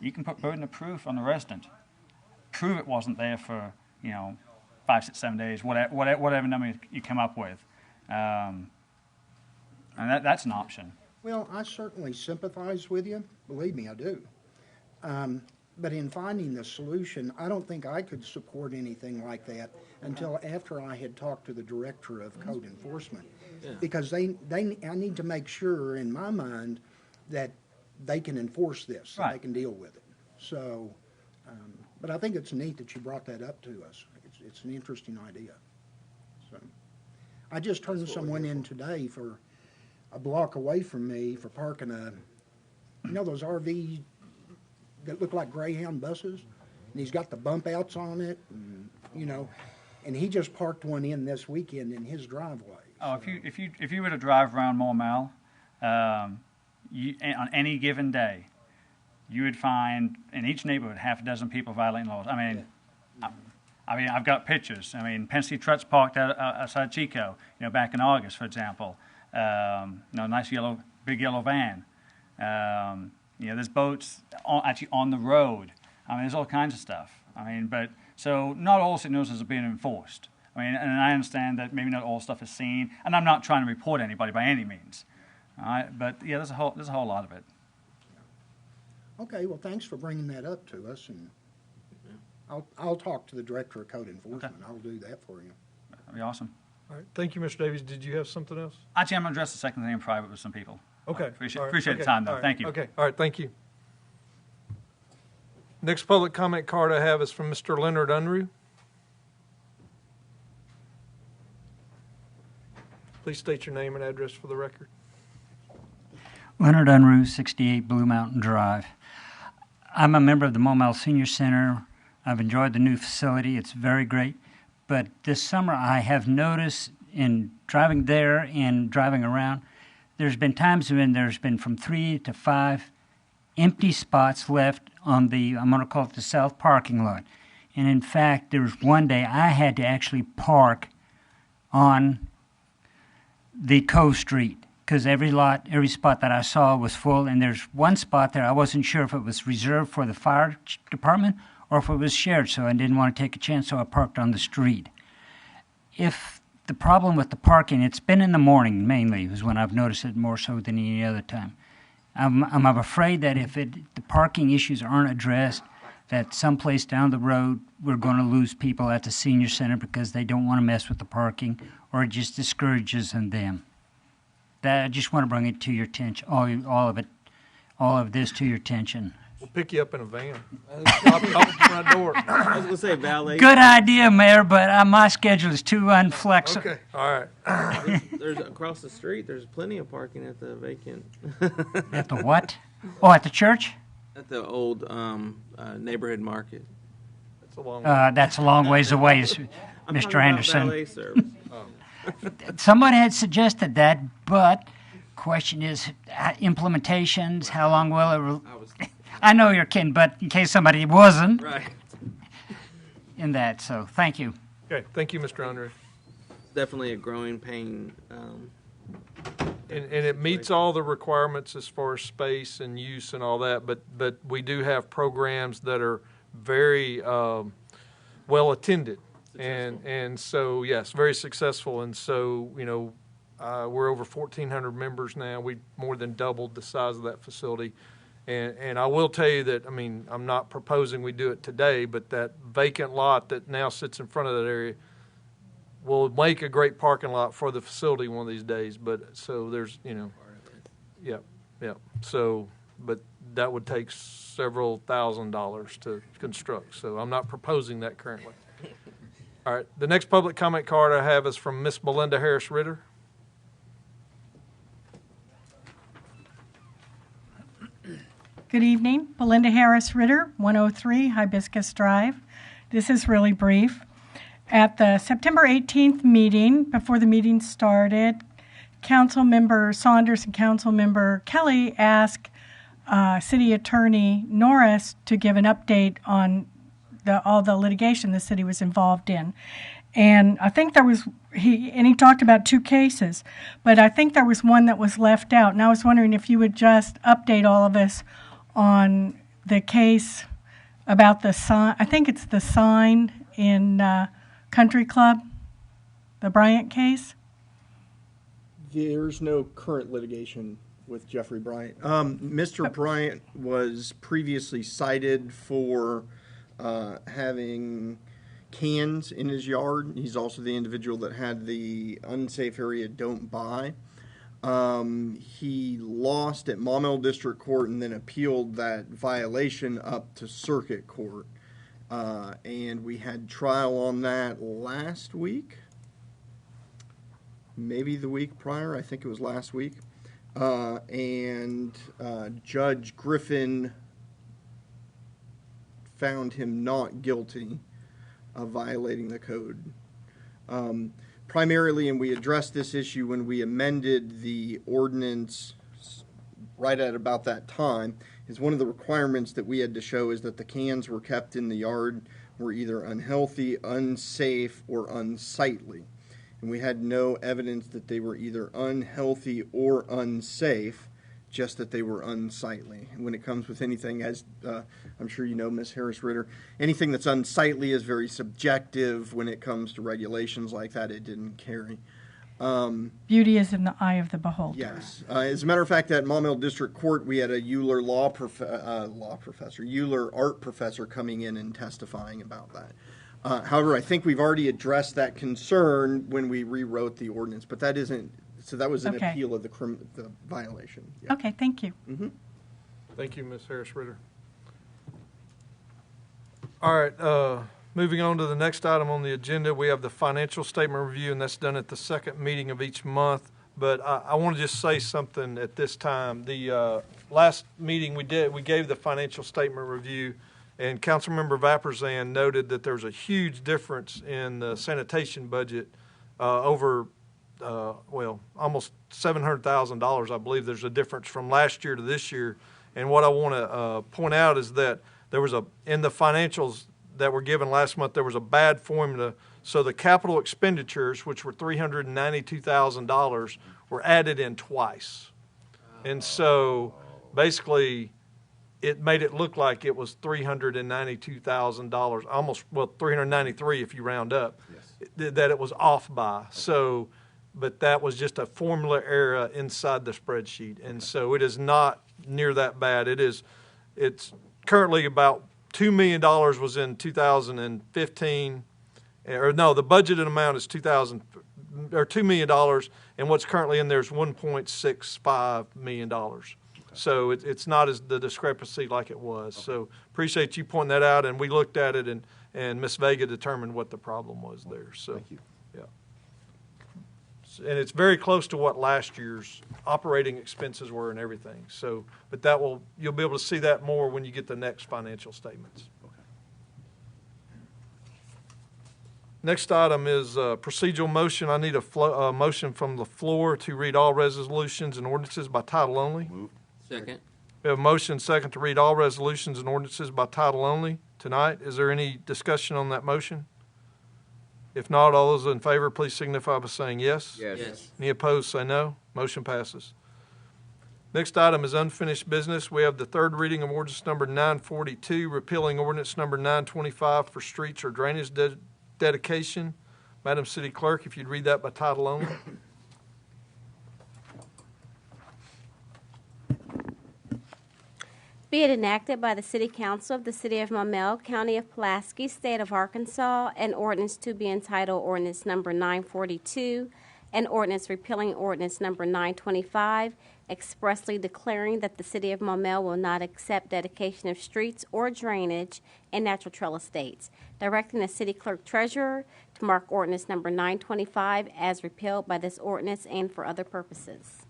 you can put burden of proof on the resident. Prove it wasn't there for 5, 6, 7 days, whatever number you come up with, and that's an option. Well, I certainly sympathize with you. Believe me, I do. But in finding the solution, I don't think I could support anything like that until after I had talked to the director of code enforcement, because I need to make sure in my mind that they can enforce this, that they can deal with it. So, but I think it's neat that you brought that up to us. It's an interesting idea. So, I just turned someone in today for a block away from me for parking those RV that look like Greyhound buses, and he's got the bump outs on it, and he just parked one in this weekend in his driveway. Oh, so. if you were to drive around Mormel, on any given day, you would find in each neighborhood half a dozen people violating laws. I mean, I've got pictures. I mean, Penske trucks parked outside Chico, back in August, for example. Nice big yellow van. There's boats actually on the road. I mean, there's all kinds of stuff. I mean, but so not all signals are being enforced. I mean, and I understand that maybe not all stuff is seen, and I'm not trying to report anybody by any means. All right, but yeah, there's a whole lot of it. Okay, well, thanks for bringing that up to us, and I'll talk to the director of code enforcement. Okay. I'll do that for you. That'd be awesome. All right, thank you, Mr. Davies. Did you have something else? Actually, I'm going to address the second thing in private with some people. Okay. Appreciate the time, though. Right. Thank you. Okay. All right. Thank you. Next public comment card I have is from Mr. Leonard Unruh. Please state your name and address for the record. Leonard Unruh, 68 Blue Mountain Drive. I'm a member of the Momel Senior Center. I've enjoyed the new facility. It's very great. But this summer I have noticed in driving there and driving around, there's been times when there's been from 3 to 5 empty spots left on I'm going to call it the south parking lot. And in fact, there was one day I had to actually park on the Cove Street because every spot that I saw was full. And there's one spot there I wasn't sure if it was reserved for the fire department or if it was shared, so I didn't want to take a chance, so I parked on the street. If the problem with the parking, it's been in the morning mainly, is when I've noticed it more so than any other time. I'm afraid that if the parking issues aren't addressed, that someplace down the road we're going to lose people at the senior center because they don't want to mess with the parking, or it just discourages them. I just want to bring it to your attention, all of this to your attention. We'll pick you up in a van. Stop at the front door. I was going to say valet. Good idea, Mayor, but my schedule is too unflexible. Okay, all right. There's across the street, there's plenty of parking at the vacant. At the what? Oh, at the church? At the old neighborhood market. That's a long way. That's a long ways away, Mr. Anderson. Valet service. Somebody had suggested that, but question is implementations, how long will it... I know you're kidding, but in case somebody wasn't right. in that, so thank you. Okay, thank you, Mr. Unruh. definitely a growing pain. And it meets all the requirements as far as space and use and all that, but we do have programs that are very well attended. And so, yes, very successful. And so, we're over 1,400 members now. We more than doubled the size of that facility. And I will tell you that, I'm not proposing we do it today, but that vacant lot that now sits in front of that area will make a great parking lot for the facility one of these days. But so there's, yeah. So, but that would take several $1,000s to construct. So I'm not proposing that currently. All right. The next public comment card I have is from Miss Belinda Harris Ritter. Good evening. Belinda Harris Ritter, 103 Hibiscus Drive. This is really brief. At the September 18th meeting, before the meeting started, Councilmember Saunders and Councilmember Kelly asked City Attorney Norris to give an update on all the litigation the city was involved in. And I think he talked about 2 cases, but I think there was one that was left out. And I was wondering if you would just update all of us on the case about the sign. I think it's the sign in Country Club, the Bryant case. There's no current litigation with Jeffrey Bryant. Mr. Bryant was previously cited for having cans in his yard. He's also the individual that had the unsafe area don't buy. He lost at Maumelle District Court and then appealed that violation up to Circuit Court. And we had trial on that last week, maybe the week prior. I think it was last week. And Judge Griffin found him not guilty of violating the code. Primarily, and we addressed this issue when we amended the ordinance right at about that time, is one of the requirements that we had to show is that the cans were kept in the yard were either unhealthy, unsafe, or unsightly. And we had no evidence that they were either unhealthy or unsafe, just that they were unsightly. And when it comes with anything, as I'm sure you know, Ms. Harris Ritter, anything that's unsightly is very subjective. When it comes to regulations like that, it didn't carry. Beauty is in the eye of the beholder. Yes. As a matter of fact, at Maumelle District Court, we had a Euler Euler art professor coming in and testifying about that. However, I think we've already addressed that concern when we rewrote the ordinance, but that isn't. So that was an appeal of the violation. Yeah. Okay, thank you. Mm-hmm. Thank you, Ms. Harris Ritter. All right, moving on to the next item on the agenda, we have the financial statement review, and that's done at the second meeting of each month. But I want to just say something at this time. The last meeting we gave the financial statement review, and Councilmember Vaperzan noted that there's a huge difference in the sanitation budget over almost $700,000, I believe there's a difference from last year to this year. And what I want to point out is that there was in the financials that were given last month, there was a bad formula. So the capital expenditures, which were $392,000, were added in twice. And so basically it made it look like it was $392,000, almost, $393 if you round up, that it was off by. So, but that was just a formula error inside the spreadsheet. And so it is not near that bad. It's currently about $2 million was in 2015, or no, the budgeted amount is $2 million, and what's currently in there is $1.65 million. So it's not as the discrepancy like it was. Okay. So appreciate you pointing that out, and we looked at it, and Ms. Vega determined what the problem was there. So, thank you. Yeah. And it's very close to what last year's operating expenses were and everything. So, but you'll be able to see that more when you get the next financial statements. Okay. Next item is procedural motion. I need a motion from the floor to read all resolutions and ordinances by title only. Move. Second. We have a motion second to read all resolutions and ordinances by title only tonight. Is there any discussion on that motion? If not, all those in favor, please signify by saying yes. Yes. Any opposed, say no. Motion passes. Next item is unfinished business. We have the third reading of ordinance number 942, repealing ordinance number 925 for streets or drainage dedication. Madam City Clerk, if you'd read that by title only. Be it enacted by the City Council of the City of Maumelle, County of Pulaski, State of Arkansas, an ordinance to be entitled Ordinance Number 942, an ordinance repealing Ordinance Number 925, expressly declaring that the City of Maumelle will not accept dedication of streets or drainage in natural trail estates, directing the City Clerk Treasurer to mark Ordinance Number 925 as repealed by this ordinance and for other purposes.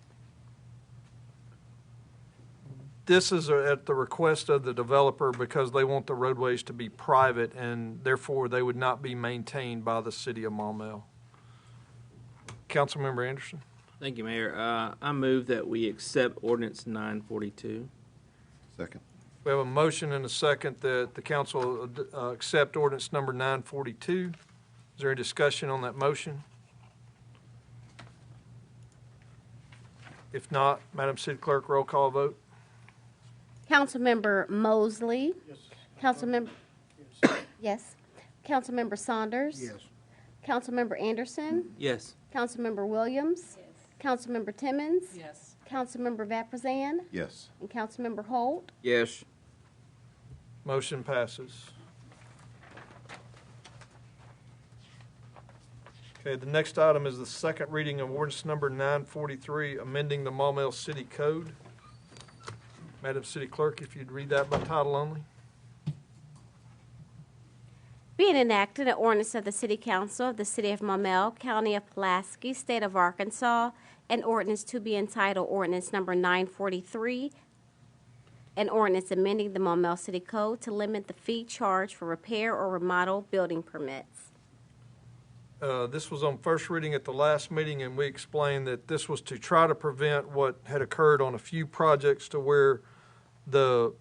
This is at the request of the developer because they want the roadways to be private and therefore they would not be maintained by the City of Maumelle. Councilmember Anderson. Thank you, Mayor. I move that we accept ordinance 942. Second. We have a motion and a second that the council accept ordinance number 942. Is there any discussion on that motion? If not, Madam City Clerk, roll call vote. Councilmember Mosley. Yes. Councilmember. Yes. Councilmember Saunders. Yes. Councilmember Anderson. Yes. Councilmember Williams. Yes. Councilmember Timmons. Yes. Councilmember Vapurzian. Yes. And Councilmember Holt. Yes. Motion passes. Okay, the next item is the second reading of ordinance number 943, amending the Maumelle City Code. Madam City Clerk, if you'd read that by title only. Being enacted, an ordinance of the City Council of the City of Maumelle, County of Pulaski, State of Arkansas, an ordinance to be entitled Ordinance Number 943, an ordinance amending the Maumelle City Code to limit the fee charged for repair or remodel building permits. This was on first reading at the last meeting, and we explained that this was to try to prevent what had occurred on a few projects to where the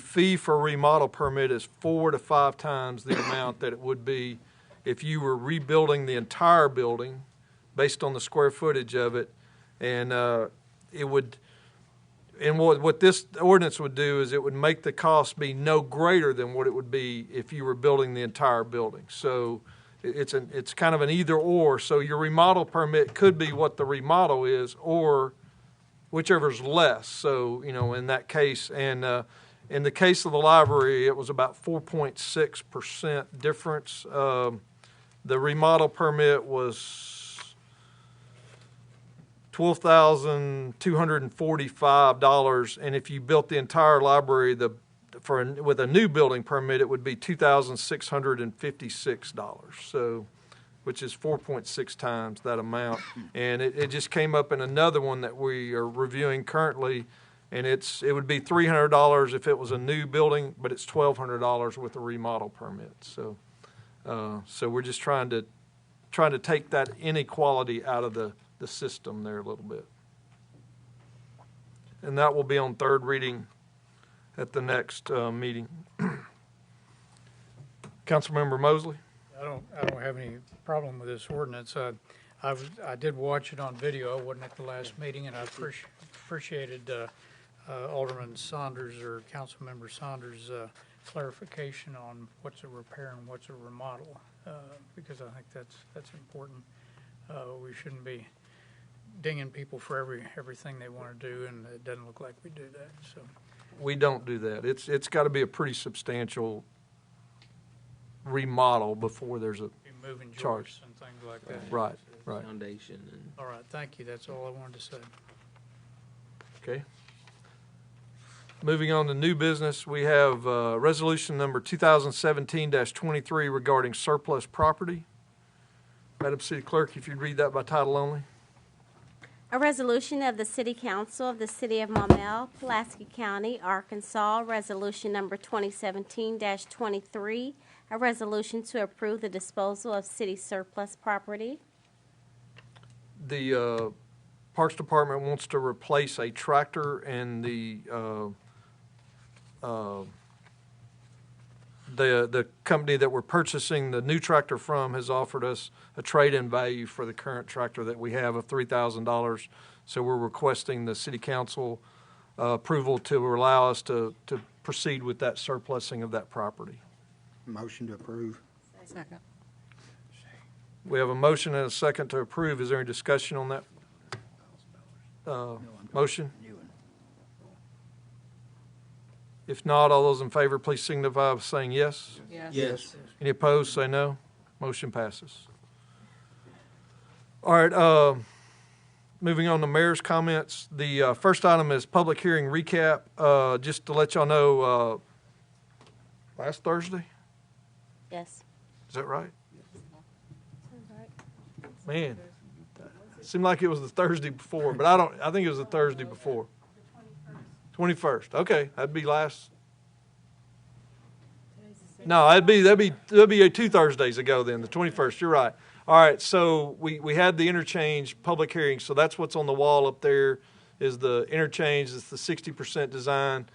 fee for remodel permit is 4 to 5 times the amount that it would be if you were rebuilding the entire building based on the square footage of it. And it would, and what this ordinance would do is it would make the cost be no greater than what it would be if you were building the entire building. So it's kind of an either or. So your remodel permit could be what the remodel is, or whichever's less. So, you know, in that case, and in the case of the library, it was about 4.6% difference. The remodel permit was $12,245, and if you built the entire library, with a new building permit, it would be $2,656. So, which is 4.6 times that amount. And it just came up in another one that we are reviewing currently, and it would be $300 if it was a new building, but it's $1,200 with a remodel permit. So, so we're just trying to take that inequality out of the system there a little bit. And that will be on third reading at the next meeting. Councilmember Mosley. I don't have any problem with this ordinance. I did watch it on video. I wasn't at the last meeting, and I appreciated Alderman Saunders or Councilmember Saunders' clarification on what's a repair and what's a remodel, because I think that's important. We shouldn't be dinging people for everything they want to do, and it doesn't look like we do that. So we don't do that. It's got to be a pretty substantial remodel before there's a moving charge joists and things like that. Right, right. Foundation. And all right, thank you. That's all I wanted to say. Okay. Moving on to new business, we have resolution number 2017-23 regarding surplus property. Madam City Clerk, if you'd read that by title only. A resolution of the City Council of the City of Maumelle, Pulaski County, Arkansas, resolution number 2017-23, a resolution to approve the disposal of city surplus property. The Parks Department wants to replace a tractor and the the company that we're purchasing the new tractor from has offered us a trade-in value for the current tractor that we have of $3,000. So we're requesting the city council approval to allow us to proceed with that surplusing of that property. Motion to approve. Second. We have a motion and a second to approve. Is there any discussion on that motion? If not, all those in favor, please signify by saying yes. Yes. Any opposed, say no. Motion passes. All right, moving on to mayor's comments. The first item is public hearing recap. Just to let y'all know, last Thursday, Yes. is that right? Man, it seemed like it was the Thursday before, but I think it was the Thursday before. 21st. Okay, that'd be last. No, that'd be 2 Thursdays ago then, the 21st. You're right. All right, so we had the interchange public hearing, so that's what's on the wall up there is the interchange. It's the 60% design.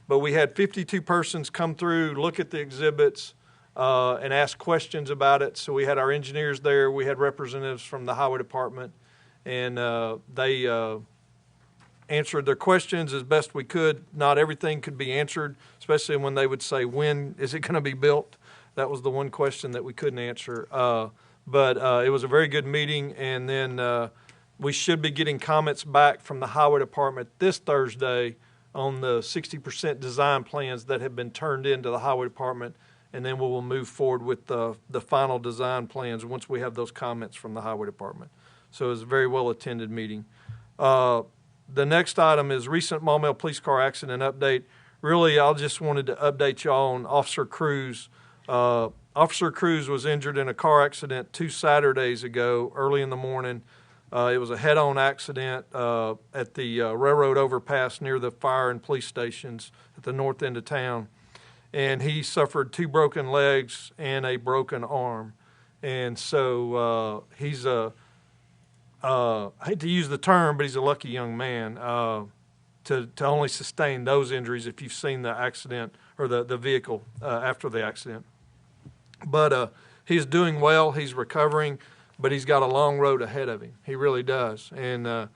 But we had 52 persons come through, look at the exhibits, and ask questions about it. So we had our engineers there. We had representatives from the highway department, and they answered their questions as best we could. Not everything could be answered, especially when they would say, when is it going to be built? That was the one question that we couldn't answer. But it was a very good meeting, and then we should be getting comments back from the highway department this Thursday on the 60% design plans that have been turned into the highway department, and then we will move forward with the final design plans once we have those comments from the highway department. So it was a very well-attended meeting. The next item is recent Maumelle police car accident update. Really, I just wanted to update y'all on Officer Cruz. Officer Cruz was injured in a car accident 2 Saturdays ago, early in the morning. It was a head-on accident at the railroad overpass near the fire and police stations at the north end of town. And he suffered 2 broken legs and a broken arm. And so he's I hate to use the term, but he's a lucky young man to only sustain those injuries if you've seen the accident or the vehicle after the accident. But he's doing well. He's recovering, but he's got a long road ahead of him. He really does. And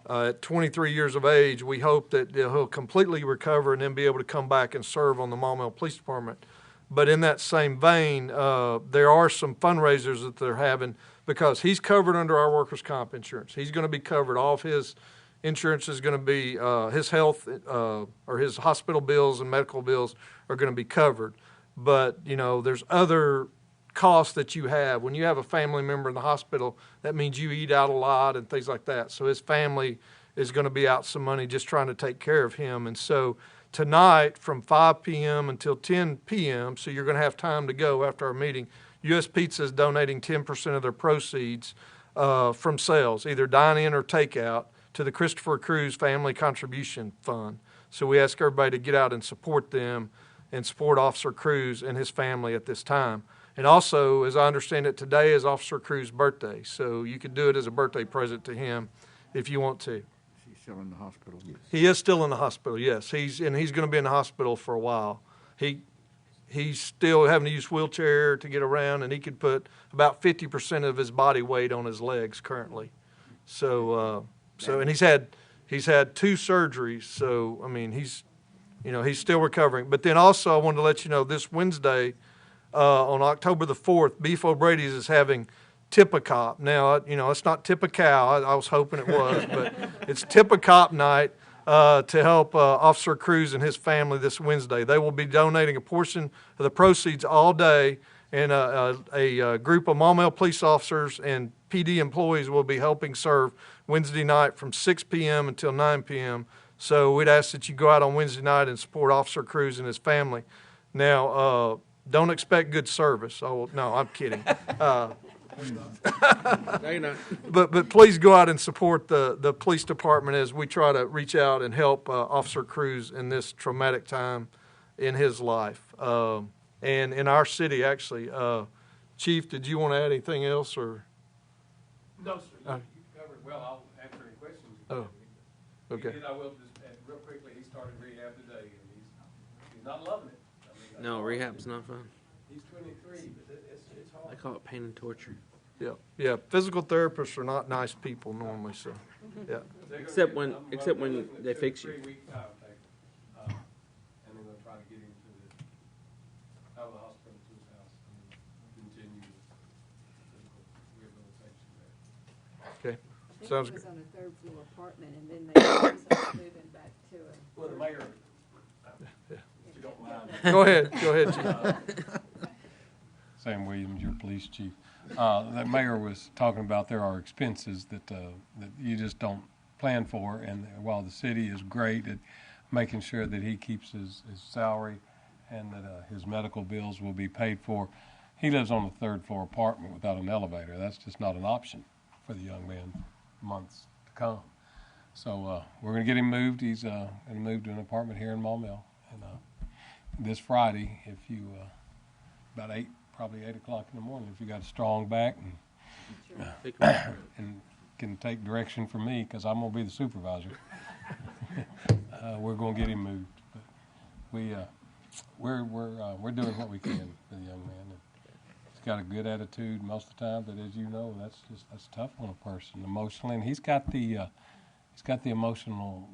at 23 years of age, we hope that he'll completely recover and then be able to come back and serve on the Maumelle Police Department. But in that same vein, there are some fundraisers that they're having because he's covered under our workers' comp insurance. He's going to be covered. All of his insurance is going to be, his health or his hospital bills and medical bills are going to be covered. But, you know, there's other costs that you have. When you have a family member in the hospital, that means you eat out a lot and things like that. So his family is going to be out some money just trying to take care of him. And so tonight from 5 p.m. until 10 p.m., so you're going to have time to go after our meeting, U.S. Pizza is donating 10% of their proceeds from sales, either dine-in or takeout, to the Christopher Cruz Family Contribution Fund. So we ask everybody to get out and support them and support Officer Cruz and his family at this time. And also, as I understand it, today is Officer Cruz's birthday, so you can do it as a birthday present to him if you want to. He's still in the hospital. Yes. He is still in the hospital, yes. He's going to be in the hospital for a while. He's still having to use wheelchair to get around, and he could put about 50% of his body weight on his legs currently. So and he's had 2 surgeries. So I mean, he's still recovering. But then also, I wanted to let you know this Wednesday, on October the 4th, Beef O'Brady's is having Tip-A-Cop. Now, it's not Tip-A-Cow. I was hoping it was, but it's Tip-A-Cop night to help Officer Cruz and his family this Wednesday. They will be donating a portion of the proceeds all day, and a group of Maumelle police officers and PD employees will be helping serve Wednesday night from 6 p.m. until 9 p.m. So we'd ask that you go out on Wednesday night and support Officer Cruz and his family. Now, don't expect good service. Oh, no, I'm kidding. No, you're not. But please go out and support the police department as we try to reach out and help Officer Cruz in this traumatic time in his life. And in our city, actually. Chief, did you want to add anything else? Or? No, sir. You covered it well. I'll answer any questions. Oh, okay. I will just add real quickly, he started rehab today, and he's not loving it. I mean, No, rehab's not fun. He's 23, but it's hard. I call it pain and torture. Yeah. Physical therapists are not nice people normally, so, yeah. Except when they fix you. 3-week time taker. And then they'll try to get him out of the hospital to his house and continue the rehabilitation there. Okay, sounds He was good. on a third floor apartment, and then they moving back to a. Well, the mayor, if you don't mind. Go ahead, Chief. Sam Williams, your police chief. The mayor was talking about there are expenses that you just don't plan for, and while the city is great at making sure that he keeps his salary and that his medical bills will be paid for, he lives on a third floor apartment without an elevator. That's just not an option for the young man months to come. So we're going to get him moved. He's going to move to an apartment here in Maumelle, and this Friday, if you about 8 o'clock in the morning, if you got a strong back and can take direction from me, because I'm going to be the supervisor. We're going to get him moved. But we're doing what we can for the young man. And he's got a good attitude most of the time, but as you know, that's tough on a person emotionally, and he's got the emotional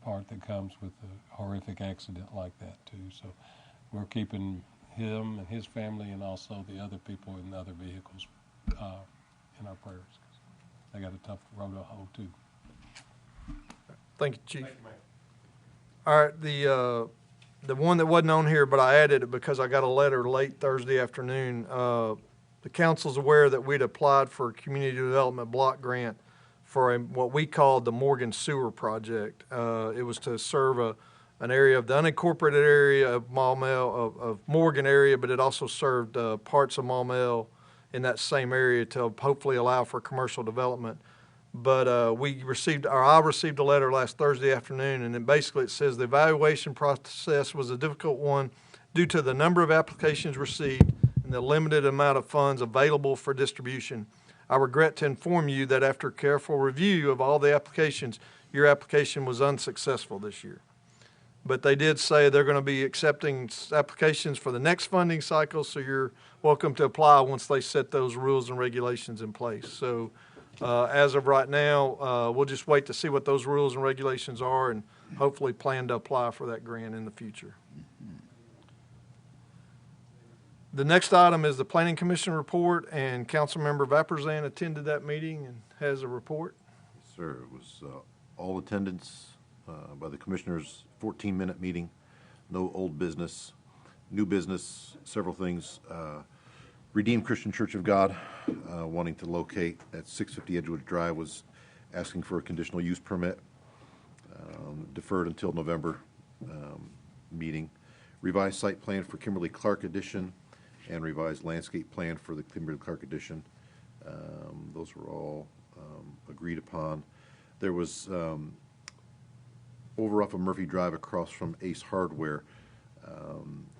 part that comes with a horrific accident like that too. So we're keeping him and his family and also the other people in the other vehicles in our prayers. They got a tough road to hoe too. Thank you, Chief. All right, the one that wasn't on here, but I added it because I got a letter late Thursday afternoon. The council's aware that we'd applied for a community development block grant for what we called the Morgan Sewer Project. It was to serve an area of the unincorporated area of Maumelle, of Morgan area, but it also served parts of Maumelle in that same area to hopefully allow for commercial development. But I received a letter last Thursday afternoon, and then basically it says the evaluation process was a difficult one due to the number of applications received and the limited amount of funds available for distribution. I regret to inform you that after careful review of all the applications, your application was unsuccessful this year. But they did say they're going to be accepting applications for the next funding cycle, so you're welcome to apply once they set those rules and regulations in place. So as of right now, we'll just wait to see what those rules and regulations are and hopefully plan to apply for that grant in the future. The next item is the Planning Commission report, and Councilmember Vapurzian attended that meeting and has a report. Yes, sir. It was all attendance by the commissioners, 14-minute meeting, no old business, new business, several things. Redeemed Christian Church of God, wanting to locate at 650 Edgewood Drive, was asking for a conditional use permit, deferred until November meeting. Revised site plan for Kimberly Clark Edition and revised landscape plan for the Kimberly Clark Edition. Those were all agreed upon. There was over off of Murphy Drive across from Ace Hardware,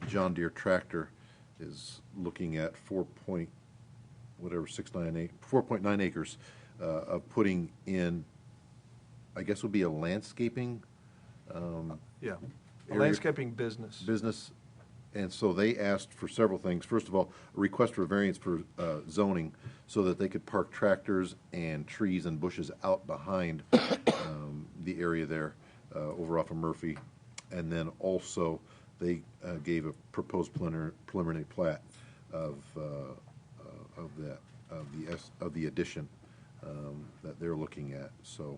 John Deere Tractor is looking at 4.9 acres of putting in, I guess would be a landscaping Yeah, a area. landscaping business. And so they asked for several things. First of all, a request for variance for zoning so that they could park tractors and trees and bushes out behind the area there over off of Murphy. And then also they gave a proposed preliminary plat of the addition that they're looking at. So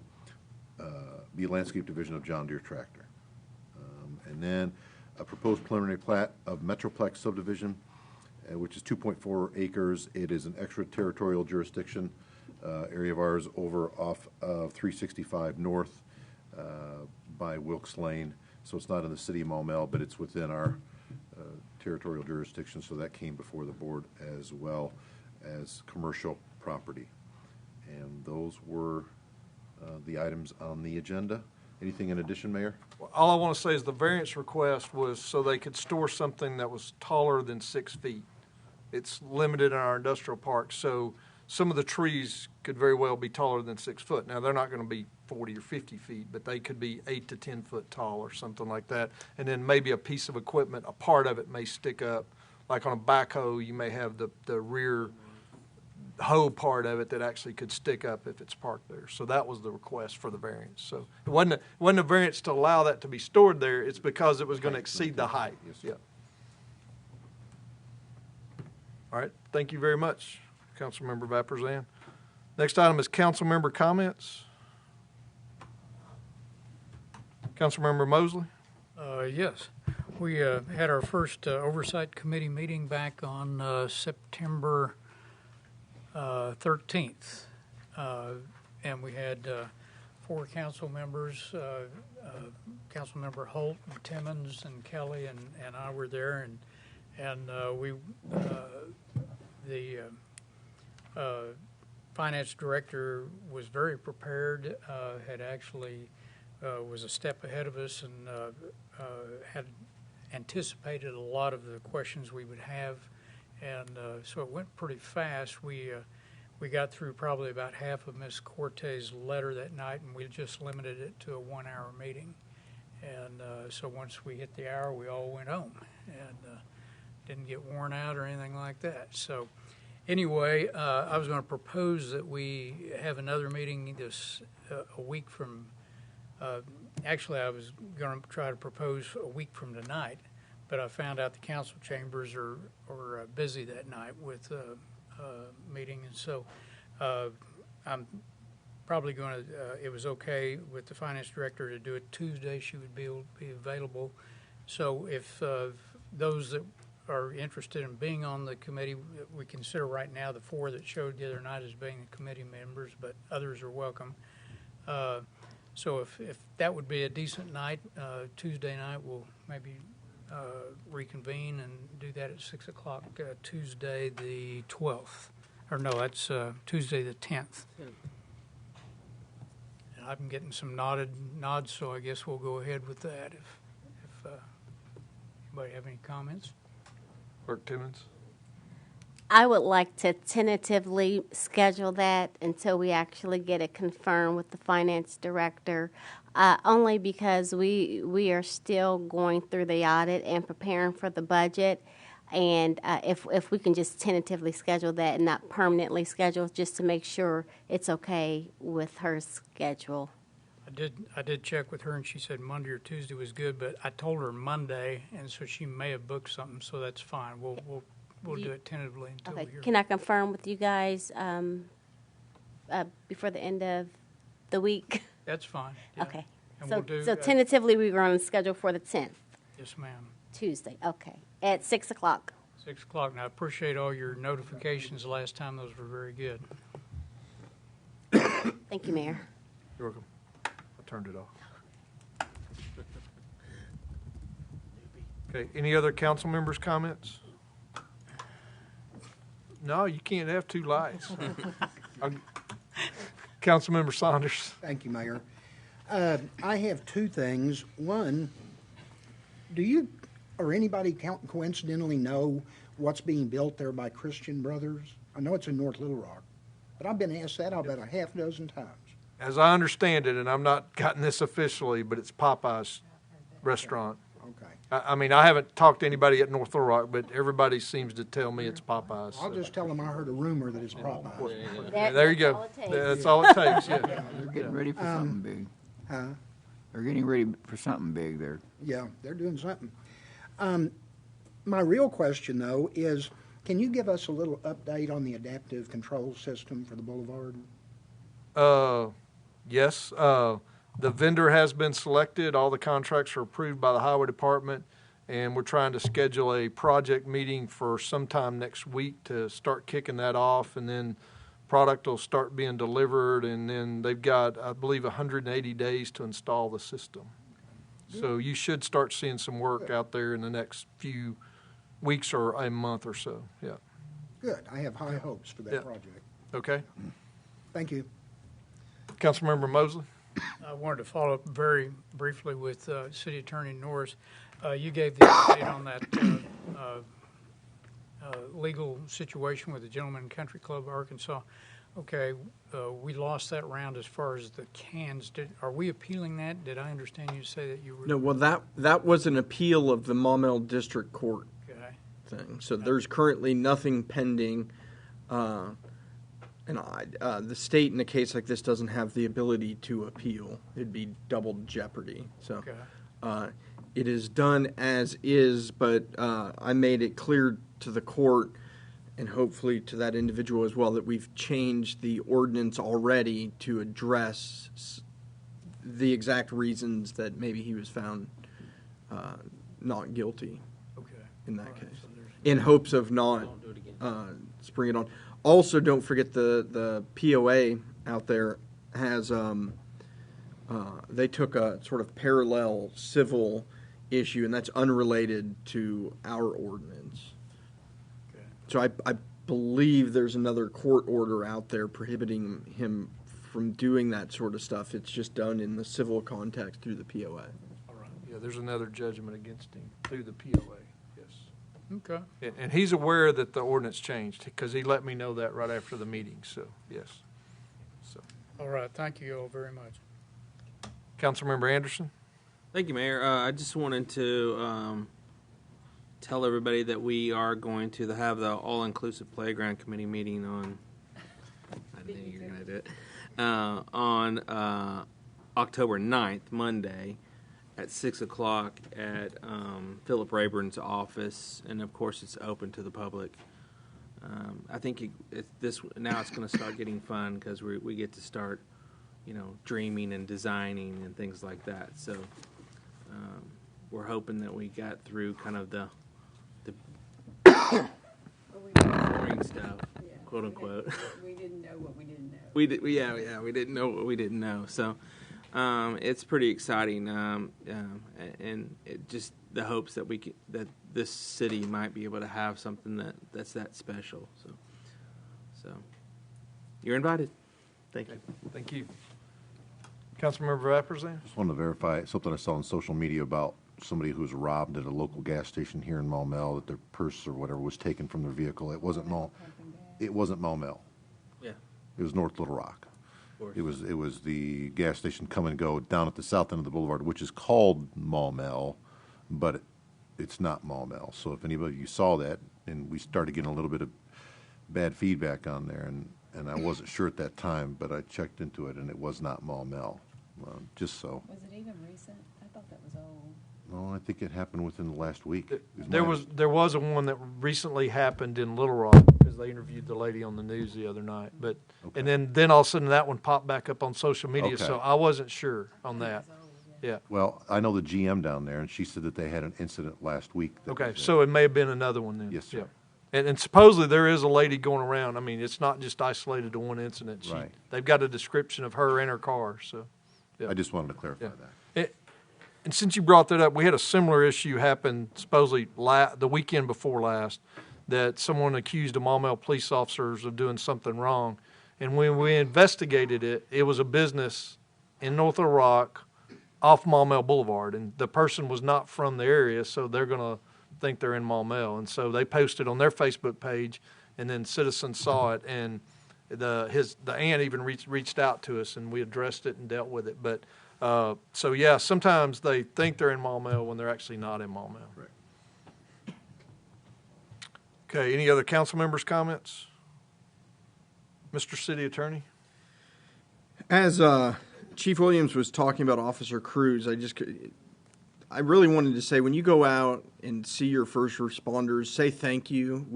be a landscape division of John Deere Tractor. And then a proposed preliminary plat of Metroplex subdivision, which is 2.4 acres. It is an extraterritorial jurisdiction area of ours over off of 365 North by Wilkes Lane. So it's not in the city of Maumelle, but it's within our territorial jurisdiction. So that came before the board as well as commercial property. And those were the items on the agenda. Anything in addition, Mayor? All I want to say is the variance request was so they could store something that was taller than 6 feet. It's limited in our industrial park, so some of the trees could very well be taller than 6 foot. Now, they're not going to be 40 or 50 feet, but they could be 8 to 10 foot tall or something like that. And then maybe a piece of equipment, a part of it may stick up. Like on a backhoe, you may have the rear hoe part of it that actually could stick up if it's parked there. So that was the request for the variance. So it wasn't a variance to allow that to be stored there. It's because it was going to exceed the height. Yeah. All right. Thank you very much, Councilmember Vapurzian. Next item is council member comments. Councilmember Mosley. Yes. We had our first Oversight Committee meeting back on September 13th. And we had 4 council members, Councilmember Holt, and Timmons, and Kelly, and I were there. And the finance director was very prepared, had actually was a step ahead of us, and had anticipated a lot of the questions we would have, and so it went pretty fast. We got through probably about half of Ms. Cortez's letter that night, and we just limited it to a 1-hour meeting. And so once we hit the hour, we all went home and didn't get worn out or anything like that. So anyway, I was going to propose that we have another meeting this a week from. Actually, I was going to try to propose a week from tonight, but I found out the council chambers are busy that night with meeting, and so I'm probably going to. It was okay with the finance director to do it Tuesday. She would be available. So if those that are interested in being on the committee, we consider right now the 4 that showed the other night as being the committee members, but others are welcome. So if that would be a decent night, Tuesday night, we'll maybe reconvene and do that at 6 o'clock Tuesday the 12th. Or no, that's Tuesday the 10th. And I've been getting some nods, so I guess we'll go ahead with that. If anybody have any comments? Clerk Timmons. I would like to tentatively schedule that until we actually get it confirmed with the finance director, only because we are still going through the audit and preparing for the budget. And if we can just tentatively schedule that and not permanently schedule, just to make sure it's okay with her schedule. I did check with her, and she said Monday or Tuesday was good, but I told her Monday, and so she may have booked something, so that's fine. We'll do it tentatively until we hear. Can I confirm with you guys before the end of the week? That's fine. Yeah. Okay. And So, we'll do, so tentatively, we were on the schedule for the 10th, yes, ma'am. Tuesday. Okay, at 6 o'clock. 6 o'clock. And I appreciate all your notifications last time. Those were very good. Thank you, Mayor. You're welcome. I turned it off. Okay. Any other council members' comments? No, you can't have 2 lights. Councilmember Saunders. Thank you, Mayor. I have 2 things. One, do you or anybody coincidentally know what's being built there by Christian Brothers? I know it's in North Little Rock, but I've been asked that about a half dozen times. As I understand it, and I'm not gotten this officially, but it's Popeye's restaurant. Okay. I mean, I haven't talked to anybody at North Little Rock, but everybody seems to tell me it's Popeyes. I'll just tell them I heard a rumor that it's Popeyes. Yeah, there you go. That's all it takes, yeah. They're getting ready for something big. Huh? They're getting ready for something big there. Yeah, they're doing something. My real question, though, is can you give us a little update on the adaptive control system for the boulevard? Yes. The vendor has been selected. All the contracts are approved by the Highway Department, and we're trying to schedule a project meeting for sometime next week to start kicking that off, and then product will start being delivered, and then they've got, I believe, 180 days to install the system. So you should start seeing some work out there in the next few weeks or a month or so, yeah. Good. I have high hopes for that project. Okay. Thank you. Councilmember Mosley? I wanted to follow up very briefly with City Attorney Norris. You gave the update on that legal situation with the Gentleman Country Club of Arkansas. Okay, we lost that round as far as the cans. Are we appealing that? Did I understand you say that you were? No, well, that was an appeal of the Maumelle District Court Okay. thing. So there's currently nothing pending. And the state in a case like this doesn't have the ability to appeal. It'd be double jeopardy. So it is done as is, but I made it clear to the court and hopefully to that individual as well that we've changed the ordinance already to address the exact reasons that maybe he was found not guilty in that case, in hopes of not springing it on. Also, don't forget the POA out there has they took a sort of parallel civil issue, and that's unrelated to our ordinance. So I believe there's another court order out there prohibiting him from doing that sort of stuff. It's just done in the civil context through the POA. All right. Yeah, there's another judgment against him through the POA. Yes. Okay. And he's aware that the ordinance changed because he let me know that right after the meeting. So yes. So. All right. Thank you all very much. Councilmember Anderson. Thank you, Mayor. I just wanted to tell everybody that we are going to have the all-inclusive playground committee meeting on. I knew you were going to do it on October 9th, Monday, at 6 o'clock at Philip Rayburn's office, and of course it's open to the public. I think now it's going to start getting fun because we get to start, dreaming and designing and things like that. So we're hoping that we got through kind of the boring stuff, quote unquote. We didn't know what we didn't know. We didn't know what we didn't know. So it's pretty exciting, and it just the hopes that that this city might be able to have something that's that special. So you're invited. Thank you. Thank you. Councilmember Vapurzian. Just wanted to verify something I saw on social media about somebody who was robbed at a local gas station here in Maumelle, that their purse or whatever was taken from their vehicle. It wasn't Maumelle. Yeah. It was North Little Rock. It was the gas station Come and Go down at the south end of the boulevard, which is called Maumelle, but it's not Maumelle. So if anybody you saw that, and we started getting a little bit of bad feedback on there, and I wasn't sure at that time, but I checked into it, and it was not Maumelle. Just so. Was it even recent? I thought that was old. No, I think it happened within the last week. There was a one that recently happened in Little Rock because they interviewed the lady on the news the other night. But and then all of a sudden that one popped back up on social media, so I wasn't sure on that. Yeah. Well, I know the GM down there, and she said that they had an incident last week. Okay, so it may have been another one then. Yes, sir. Yeah. And supposedly there is a lady going around. I mean, it's not just isolated to one incident. Right. They've got a description of her and her car. So. Yeah. I just wanted to clarify that. And since you brought that up, we had a similar issue happen supposedly the weekend before last, that someone accused a Maumelle police officers of doing something wrong. And when we investigated it, it was a business in North Little Rock off Maumelle Boulevard. And the person was not from the area, so they're going to think they're in Maumelle. And so they posted on their Facebook page, and then citizens saw it. And the aunt even reached out to us, and we addressed it and dealt with it. But so yeah, sometimes they think they're in Maumelle when they're actually not in Maumelle. Right. Okay. Any other council members' comments? Mr. City Attorney. As Chief Williams was talking about Officer Cruz, I really wanted to say, when you go out and see your first responders, say thank you.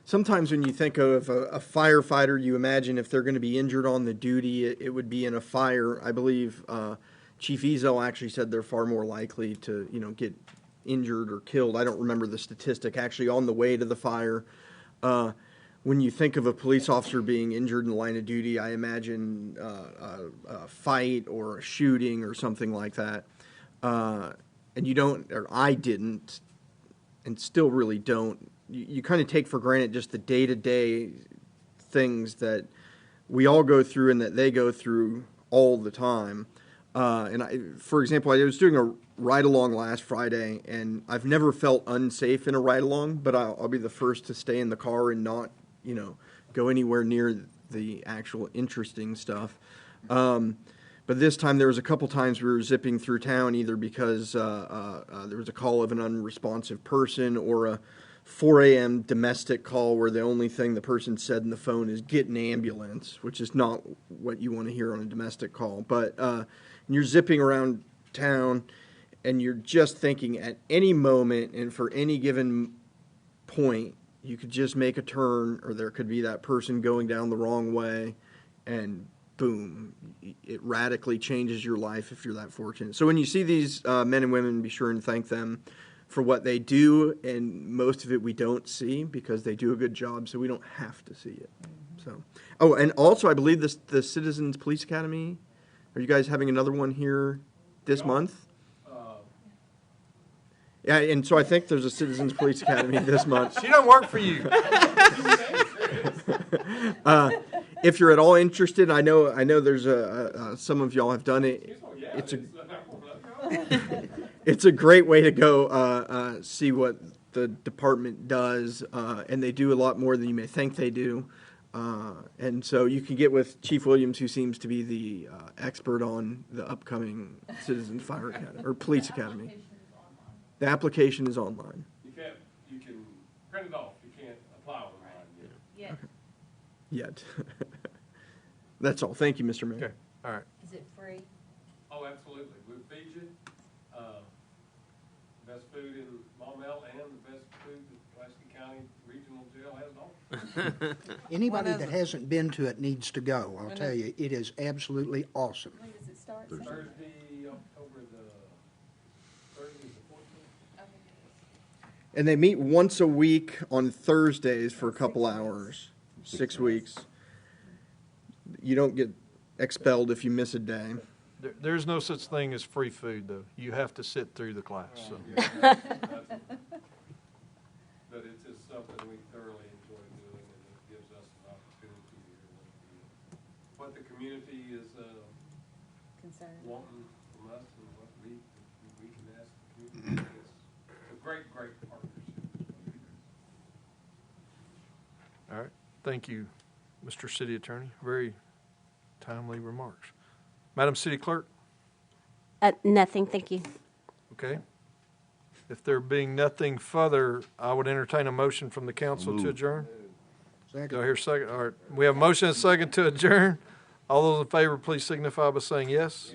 Sometimes when you think of a firefighter, you imagine if they're going to be injured on the duty, it would be in a fire. I believe Chief Ezel actually said they're far more likely to, get injured or killed. I don't remember the statistic actually on the way to the fire. When you think of a police officer being injured in the line of duty, I imagine a fight or a shooting or something like that. And you don't, or I didn't, and still really don't. You kind of take for granted just the day-to-day things that we all go through and that they go through all the time. For example, I was doing ride along last Friday, and I've never felt unsafe in a ride along, but I'll be the first to stay in the car and not, go anywhere near the actual interesting stuff. But this time there was a couple times we were zipping through town, either because there was a call of an unresponsive person or a 4 a.m. domestic call where the only thing the person said in the phone is "get an ambulance," which is not what you want to hear on a domestic call. But you're zipping around town and you're just thinking at any moment and for any given point, you could just make a turn, or there could be that person going down the wrong way, and boom, it radically changes your life if you're that fortunate. So when you see these men and women, be sure and thank them for what they do, and most of it we don't see because they do a good job, so we don't have to see it. So, oh, and also I believe the Citizens Police Academy, are you guys having another one here this month? Yeah, and so I think there's a Citizens Police Academy this month. She don't work for you. If you're at all interested, I know there's some of y'all have done it. It's a great way to go see what the department does, and they do a lot more than you may think they do. And so you can get with Chief Williams, who seems to be the expert on the upcoming Citizens Fire Academy or Police Academy. The application is online. You can print it off. You can't apply online yet. Yet. That's all. Thank you, Mr. Mayor. Okay. All right. Is it free? Oh, absolutely. We'll feed you. Best food in Maumelle and the best food that Pulaski County Regional Jail has to offer. Anybody that hasn't been to it needs to go. I'll tell you, it is absolutely awesome. When does it start? Thursday, October the 30th to 14th. And they meet once a week on Thursdays for a couple hours, 6 weeks. You don't get expelled if you miss a day. There's no such thing as free food, though. You have to sit through the class. So. But it's just something we thoroughly enjoy doing, and it gives us an opportunity to hear what the community is wanting from us and what we can ask the community. It's a great partnership. All right. Thank you, Mr. City Attorney. Very timely remarks. Madam City Clerk? Nothing, thank you. Okay. If there being nothing further, I would entertain a motion from the council to adjourn. Second. Do I hear a second? All right. We have a motion and a second to adjourn. All those in favor, please signify by saying yes.